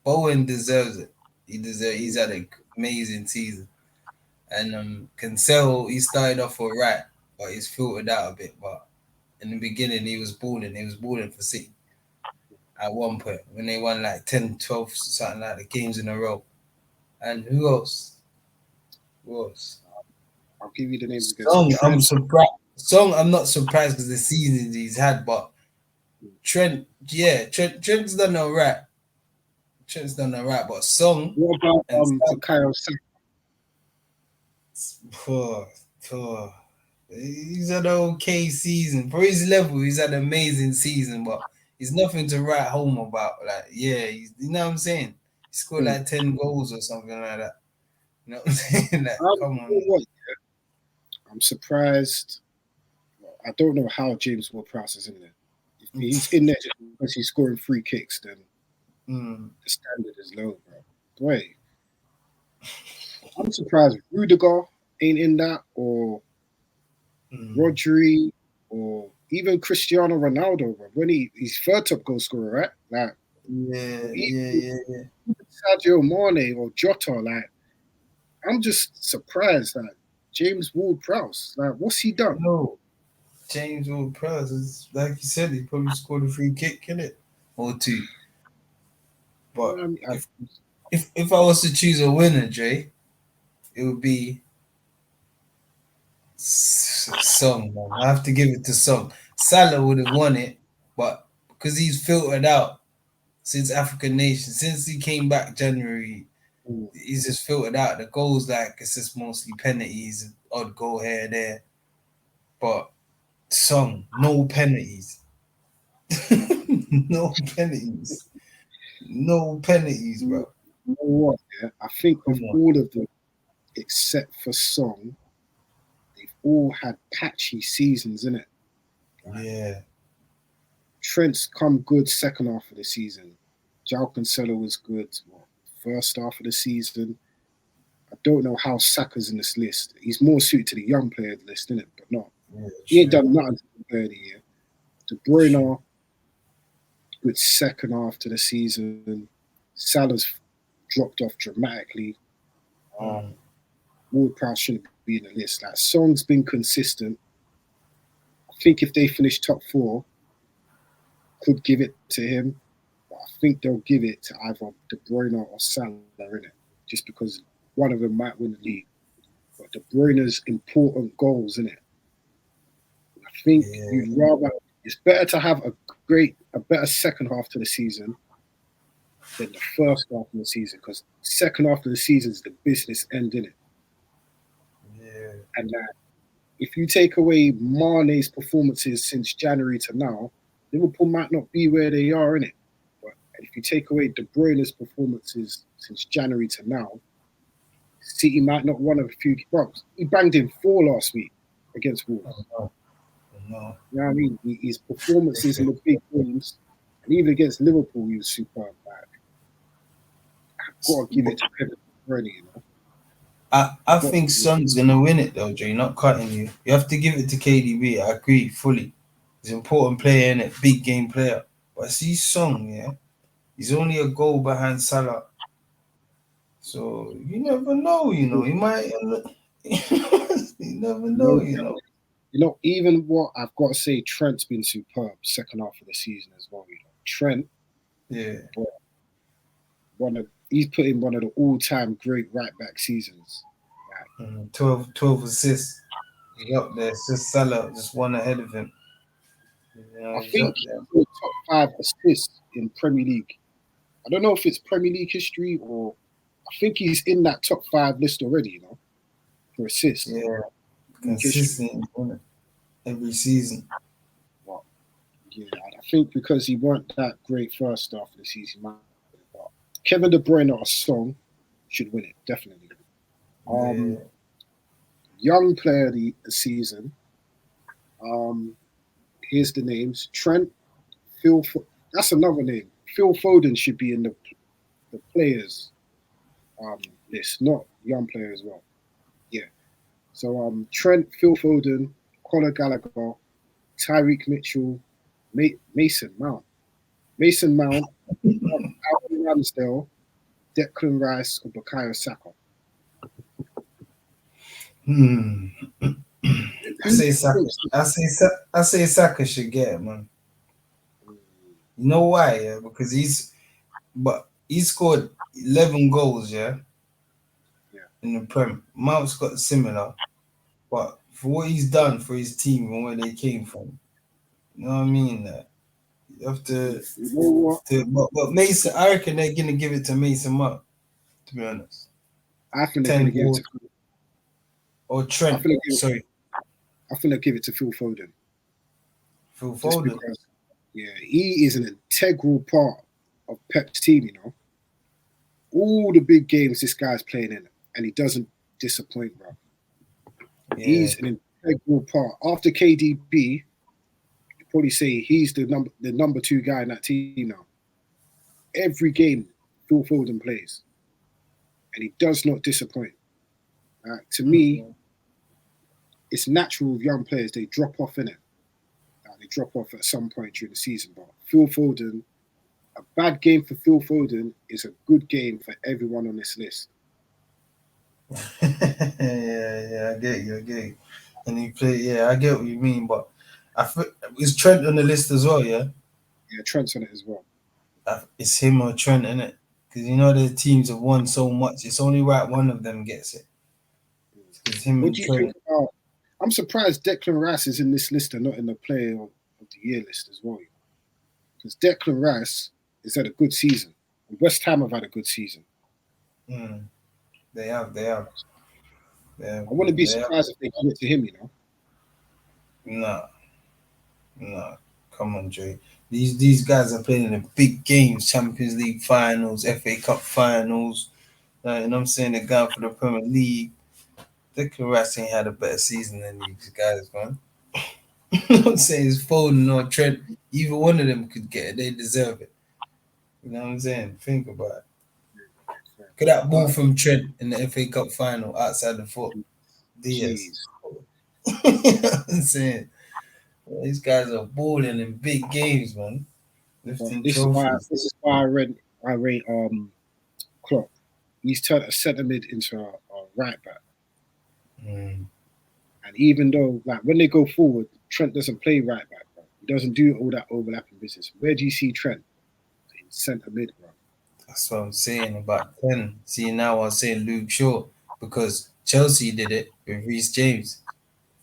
Bowen deserves it. He's had an amazing season, and Cancelo he started off alright, but he's filtered out a bit. But in the beginning, he was balling. He was balling for City at one point when they won like 10, 12, something like the games in a row. And who else? Who else? I'll give you the names again. So Song, I'm Trent, surprised. Song, I'm not surprised because the seasons he's had, but Trent, yeah, Trent's done all right. Trent's done all right, but Song what about and Bukayo Saka? poor. He's had an okay season for his level. He's had an amazing season, but he's nothing to write home about. Like, yeah, you know what I'm saying? He scored like 10 goals or something like that. You know what I'm saying? Like, come on. You know what, I'm surprised. I don't know how James Ward-Prowse is in there. If he's in there just because he's scoring free kicks, then the standard is low, bro. Boy, I'm surprised Rudiger ain't in that, or Rodri, or even Cristiano Ronaldo, bro. When he's third top goal scorer, right? Like, Yeah. Sadio Mane or Jota, like, I'm just surprised that James Ward-Prowse, like, what's he done? No, James Ward-Prowse is like you said. He probably scored a free kick in it or two. But if I was to choose a winner, Jay, it would be Song. Man. I have to give it to Song. Salah would have won it, but because he's filtered out since African Nation, since he came back January, he's just filtered out. The goals, like it's just mostly penalties, odd goal here and there. But Song, no penalties. No penalties. No penalties, bro. You know what? Yeah, I think with Come on. all of them, except for Song, they've all had patchy seasons, innit? Yeah. Trent's come good second half of the season. João Cancelo was good first half of the season. I don't know how Saka's in this list. He's more suited to the young player list, isn't it? But not. Yeah, he ain't done nothing to the player of the year. De Bruyne, good second half to the season. Salah's dropped off dramatically. Ward-Prowse shouldn't be in the list. Like, Song's been consistent. I think if they finish top four, could give it to him. But I think they'll give it to either De Bruyne or Salah, innit? Just because one of them might win the league. But De Bruyne's important goals, innit? I think you'd rather. It's better to have a better second half to the season than the first half of the season, because second half of the season is the business end, innit? Yeah. And if you take away Mane's performances since January to now, Liverpool might not be where they are, innit? But if you take away De Bruyne's performances since January to now, City might not won a few. Bro, he banged in 4 last week against Wolves. No. You know what I mean? His performances in the big games, and even against Liverpool, he was superb. Like, I've got to give it to him. Bruyne, you know. I think Son's gonna win it though, Jay. Not cutting you. You have to give it to KDB. I agree fully. He's an important player in it, big game player. But see Son, yeah, he's only a goal behind Salah. So you never know, you know. He might. You never know, you know. You know, even what I've got to say, Trent's been superb second half of the season as well. You know, Trent, Yeah. He's put in one of the all-time great right-back seasons. 12 assists. He's up there. It's just Salah, just one ahead of him. You know, I he's think up there. he's top 5 assists in Premier League. I don't know if it's Premier League history or I think he's in that top 5 list already, you know, for assists. Yeah, consistent every season. Well, yeah, I think because he weren't that great first half of the season, but Kevin De Bruyne or Song should win it, definitely. Yeah. Young player of the season. Here's the names: Trent, Phil. That's another name. Phil Foden should be in the players list, not young player as well. Yeah. So Trent, Phil Foden, Conor Gallagher, Tyreek Mitchell, Mason Mount, Aaron Ramsdale, Declan Rice, or Bukayo Saka. I say Saka. I say Saka should get it, man. You know why? Yeah, because he scored 11 goals, yeah, in the Prem. Mount's got similar, but for what he's done for his team and where they came from, you know what I mean? You have to. You know what? But Mason, I reckon they're gonna give it to Mason Mount. To be honest, I think they're 10 going to give it goals to. or Trent. Sorry, I think they'll give it to Phil Foden. Phil Just Foden. because, yeah, he is an integral part of Pep's team. You know, all the big games this guy's playing in, and he doesn't disappoint, bro. Yeah. He's an integral part. After KDB, you probably say he's the number 2 guy in that team now. Every game, Phil Foden plays, and he does not disappoint. To me, it's natural with young players; they drop off in it. They drop off at some point during the season. But Phil Foden, a bad game for Phil Foden is a good game for everyone on this list. Yeah, I get you. And he played, yeah, I get what you mean, but is Trent on the list as well, yeah? Yeah, Trent's on it as well. It's him or Trent, innit? Because you know the teams have won so much, it's only right one of them gets it. It's him What and do you Trent. think about? I'm surprised Declan Rice is in this list and not in the Player of the Year list as well. Because Declan Rice has had a good season. And West Ham have had a good season. They have. I wouldn't be surprised if they give it to him, you know. No. Come on, Jay. These guys are playing in the big games, Champions League finals, FA Cup finals. You know what I'm saying? They're going for the Premier League. Declan Rice ain't had a better season than these guys, man. You know what I'm saying? It's Foden or Trent. Either one of them could get it. They deserve it. You know what I'm saying? Think about it. Look at that ball from Trent in the FA Cup final outside the foot. Diaz. You know what I'm saying? These guys are balling in big games, man. Lifting trophies. This is why I rate Klopp. He's turned a centre mid into a right back. And even though, like, when they go forward, Trent doesn't play right back, bro. He doesn't do all that overlapping business. Where do you see Trent? In centre mid, bro. That's what I'm saying about 10. See, now I'm saying Luke Shaw because Chelsea did it with Reece James.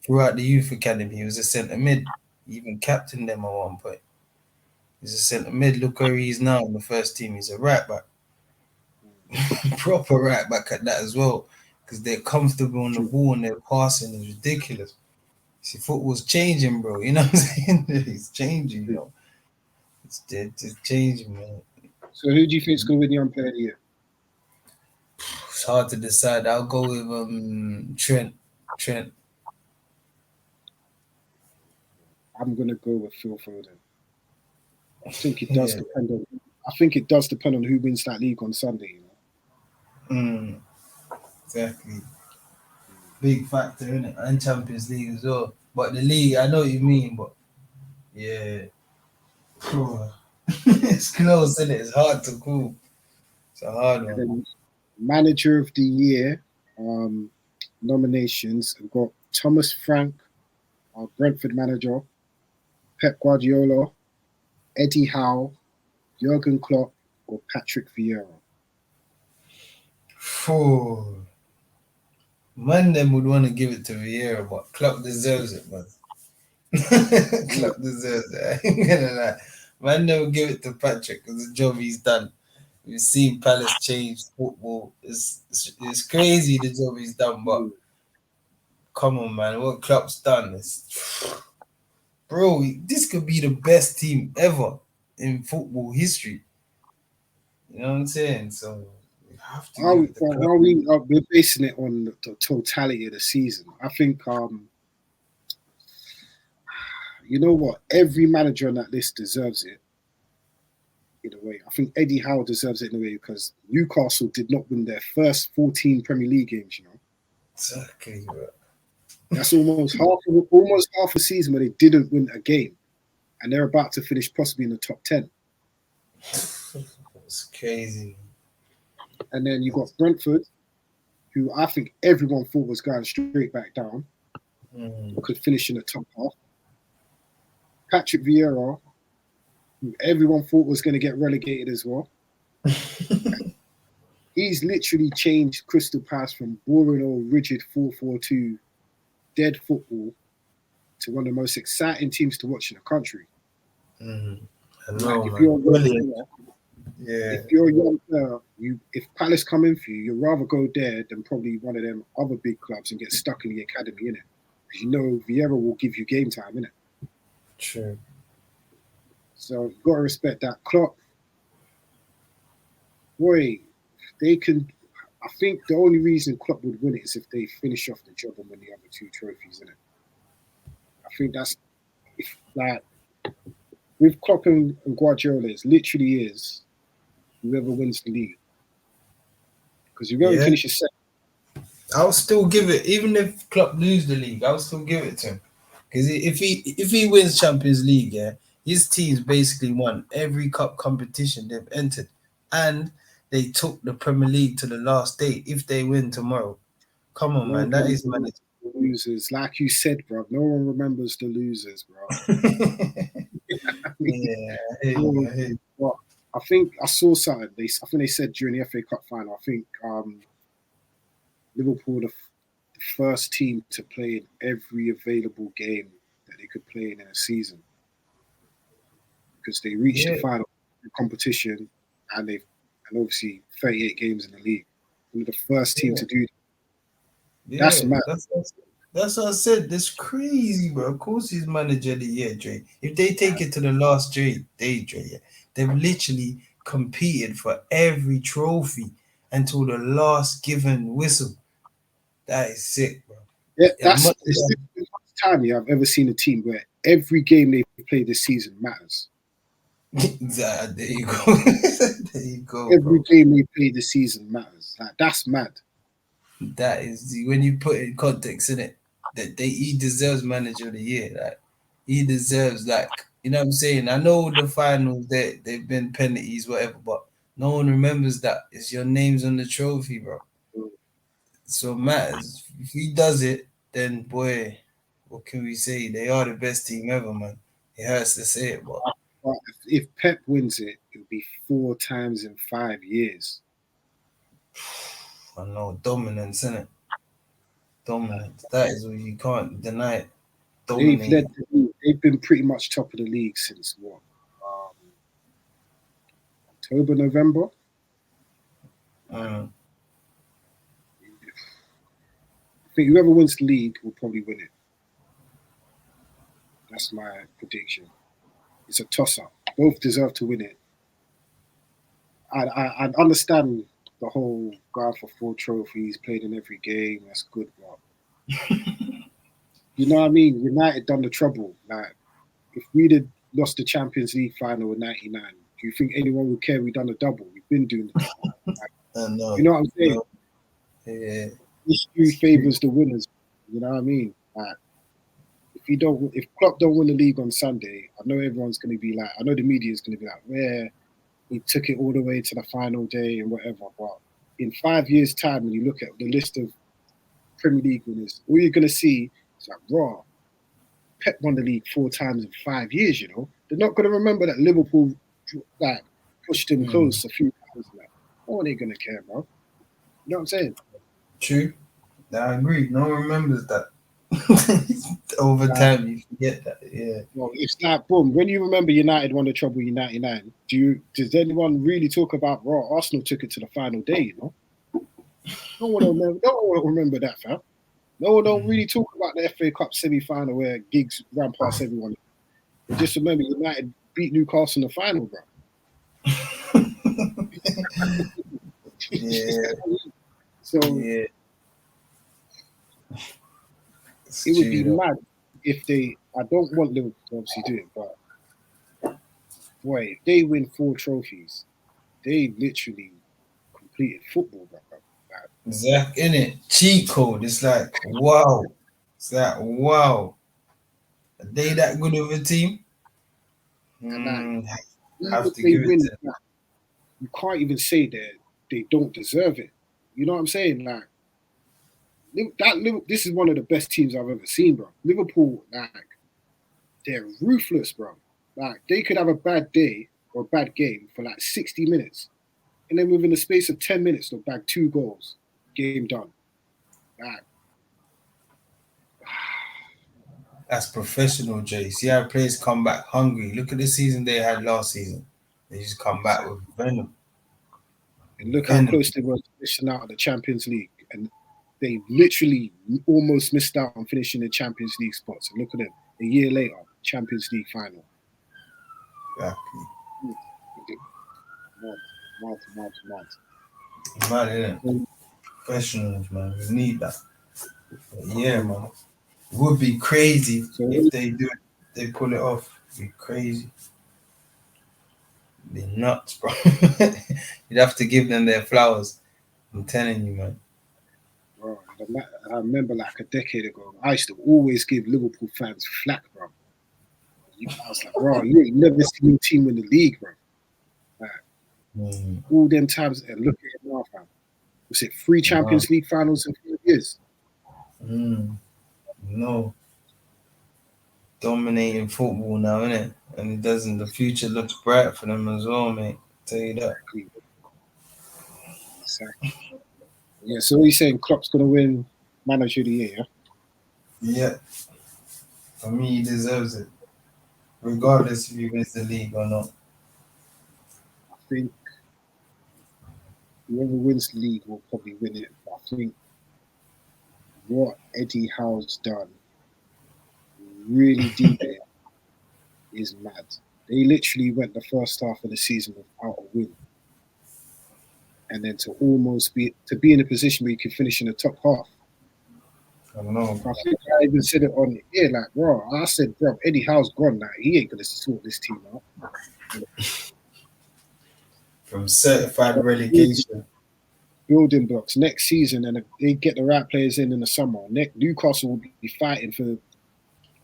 Throughout the youth academy, he was a centre mid. He even captained them at one point. He's a centre mid. Look where he is now in the first team. He's a right back. Proper right back at that as well. Because they're comfortable on the ball and their passing is ridiculous. See, football's changing, bro. You know what I'm saying? It's changing, you know. It's changing, man. So who do you think is going to win the Young Player of the Year? It's hard to decide. I'll go with Trent. I'm going to go with Phil Foden. I think it does depend on. I think it does depend on who wins that league on Sunday. You know? Exactly. Big factor in it, and Champions League as well. But the league, I know what you mean, but yeah, it's close, isn't it? It's hard to call. It's a hard And one. then Manager of the Year nominations. I've got Thomas Frank, our Brentford manager, Pep Guardiola, Eddie Howe, Jurgen Klopp, or Patrick Vieira. Phew. Man, them would want to give it to Vieira, but Klopp deserves it, man. Klopp deserves it. I ain't gonna lie. Man, they would give it to Patrick because the job he's done. We've seen Palace change football. It's crazy the job he's done, but come on, man, what Klopp's done is, bro. This could be the best team ever in football history. You know what I'm saying? So we have to give it to Klopp. We're basing it on the totality of the season. I think, you know what? Every manager on that list deserves it. In a way, I think Eddie Howe deserves it in a way because Newcastle did not win their first 14 Premier League games. You know, Exactly, bro. that's almost half a season where they didn't win a game, and they're about to finish possibly in the top 10. It's crazy. And then you got Brentford, who I think everyone thought was going straight back down, could finish in the top half. Patrick Vieira, who everyone thought was going to get relegated as well. He's literally changed Crystal Palace from boring old rigid 4-4-2 dead football to one of the most exciting teams to watch in the country. I know, like if you're brilliant. Yeah. If you're a young player, if Palace come in for you, you'd rather go there than probably one of them other big clubs and get stuck in the academy, innit? Because you know Vieira will give you game time, innit? True. So you've got to respect that. Klopp, boy, they can. I think the only reason Klopp would win it is if they finish off the job and win the other two trophies, innit? I think that's like with Klopp and Guardiola, it literally is whoever wins the league. Because whoever finishes second, I'll still give it, even if Klopp lose the league, I'll still give it to him. Because if he wins Champions League, yeah, his team's basically won every cup competition they've entered, and they took the Premier League to the last day. If they win tomorrow, come on, man, that is managed. Losers, like you said, bro. No one remembers the losers, bro. Yeah, But I think I saw something. I think they said during the FA Cup final. I think Liverpool the first team to play in every available game that they could play in a season because they reached the final competition and obviously 38 games in the league. They were the first team to do that. Yeah, that's mad. That's what I said. That's crazy, bro. Of course he's manager of the year, Dre. If they take it to the last day, Dre, they've literally competed for every trophy until the last given whistle. That is sick, bro. Yeah, it's the first time I've ever seen a team where every game they play this season matters. There you go. There you go. Every game they play this season matters. Like that's mad. That is when you put it in context, in it, that he deserves manager of the year. Like he deserves, like, you know what I'm saying. I know the finals they've been penalties, whatever, but no one remembers that it's your name's on the trophy, bro. So it matters. If he does it, then boy, what can we say? They are the best team ever, man. It hurts to say it, but if Pep wins it, it'll be 4 times in 5 years. I know, dominance, innit? Dominance. That is what you can't deny it. They've been pretty much top of the league since what? October, November? I think whoever wins the league will probably win it. That's my prediction. It's a toss-up. Both deserve to win it. I understand the whole going for 4 trophies, played in every game. That's good, but you know what I mean? United done the trouble. Like, if we'd have lost the Champions League final in '99, do you think anyone would care we done a double? We've been doing the double. Like, no, you know what I'm saying? No. Yeah. History favors the winners. You know what I mean? Like, if Klopp don't win the league on Sunday, I know everyone's going to be like, I know the media is going to be like, where he took it all the way to the final day and whatever. But in 5 years' time, when you look at the list of Premier League winners, all you're going to see is like, raw. Pep won the league 4 times in 5 years. You know, they're not going to remember that Liverpool like pushed him close a few times. Like, oh, they're going to care, bro. You know what I'm saying? True. I agree. No one remembers that. Over time, you forget that. Yeah. Well, it's like boom. When you remember United won the treble in '99, does anyone really talk about raw? Arsenal took it to the final day. You know, no one will remember that, fam. No one don't really talk about the FA Cup semi-final where Giggs ran past everyone. They just remember United beat Newcastle in the final, bro. Yeah. So yeah. it would be mad if they. I don't want Liverpool to obviously do it, but boy, if they win 4 trophies, they literally completed football, bro. Zach, innit? Cheat code. It's like, wow. It's like, wow. Are they that good of a team? And Have if to they give it win, to them. you can't even say that they don't deserve it. You know what I'm saying? Like this is one of the best teams I've ever seen, bro. Liverpool, like they're ruthless, bro. Like they could have a bad day or a bad game for like 60 minutes, and then within the space of 10 minutes, they'll bag 2 goals. Game done. Like, That's professional, Jay. See how players come back hungry. Look at the season they had last season. They just come back with venom. and look how close they were to missing out on the Champions League, and they literally almost missed out on finishing the Champions League spots. And look at them, a year later, Champions League final. Exactly. Mad. Man, innit? Professionals, man. We need that. But yeah, man. It would be crazy if they do it. They pull it off. It'd be crazy. It'd be nuts, bro. You'd have to give them their flowers. I'm telling you, man. Bro, I remember like a decade ago, I used to always give Liverpool fans flack, bro. I was like, bro, you ain't never seen a team win the league, bro. Like, all them times, and look at it now, fam. Was it 3 Champions League finals in 4 years? No. Dominating football now, innit? And it doesn't. The future looks bright for them as well, mate. I'll tell you that. Exactly. Yeah, so what are you saying? Klopp's going to win Manager of the Year, yeah? Yeah. For me, he deserves it. Regardless if he wins the league or not. I think whoever wins the league will probably win it. But I think what Eddie Howe's done really deep is mad. They literally went the first half of the season without a win. And then to be in a position where you can finish in the top half. I don't know. I think I even said it on here, like, bro, I said, bro, Eddie Howe's gone now. He ain't gonna sort this team out. From certified relegation. Building blocks next season, and if they get the right players in the summer, Newcastle will be fighting for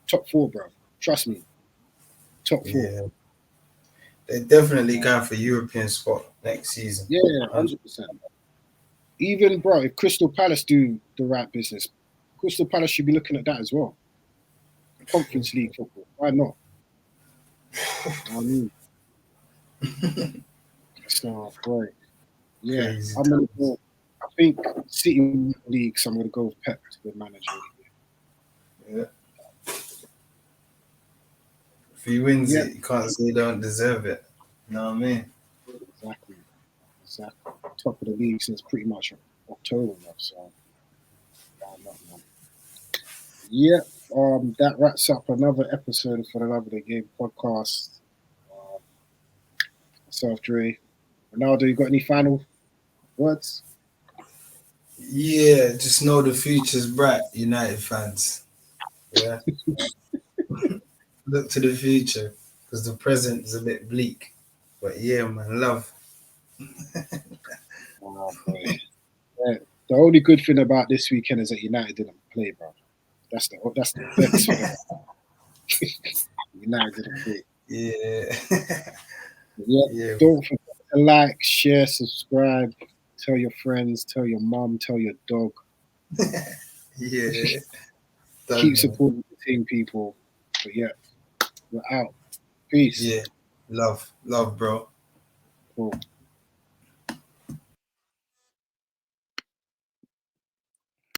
top 4, bro. Trust me. Top 4. Yeah. They're definitely going for European spot next season. Yeah, 100%. Even, bro, if Crystal Palace do the right business, Crystal Palace should be looking at that as well. Conference League football. Why not? I mean, so great. Yeah, Crazy. I'm gonna go. I think City League, so I'm gonna go with Pep to the manager. Yeah. If he wins it, you can't say he don't deserve it. You know what I mean? Exactly. Top of the league since pretty much October now, so yeah. That wraps up another episode for the Love of the Game podcast. Myself, Dre. Ronaldo, you got any final words? Yeah, just know the future's bright, United fans. Yeah. Look to the future, because the present is a bit bleak. But yeah, man, love. Yeah. The only good thing about this weekend is that United didn't play, bro. That's the best thing. United didn't play. Yeah. Yeah. Don't forget to like, share, subscribe, tell your friends, tell your mom, tell your dog. Yeah. Keep supporting the team, people. But yeah, we're out. Peace. Yeah. Love, bro. Cool.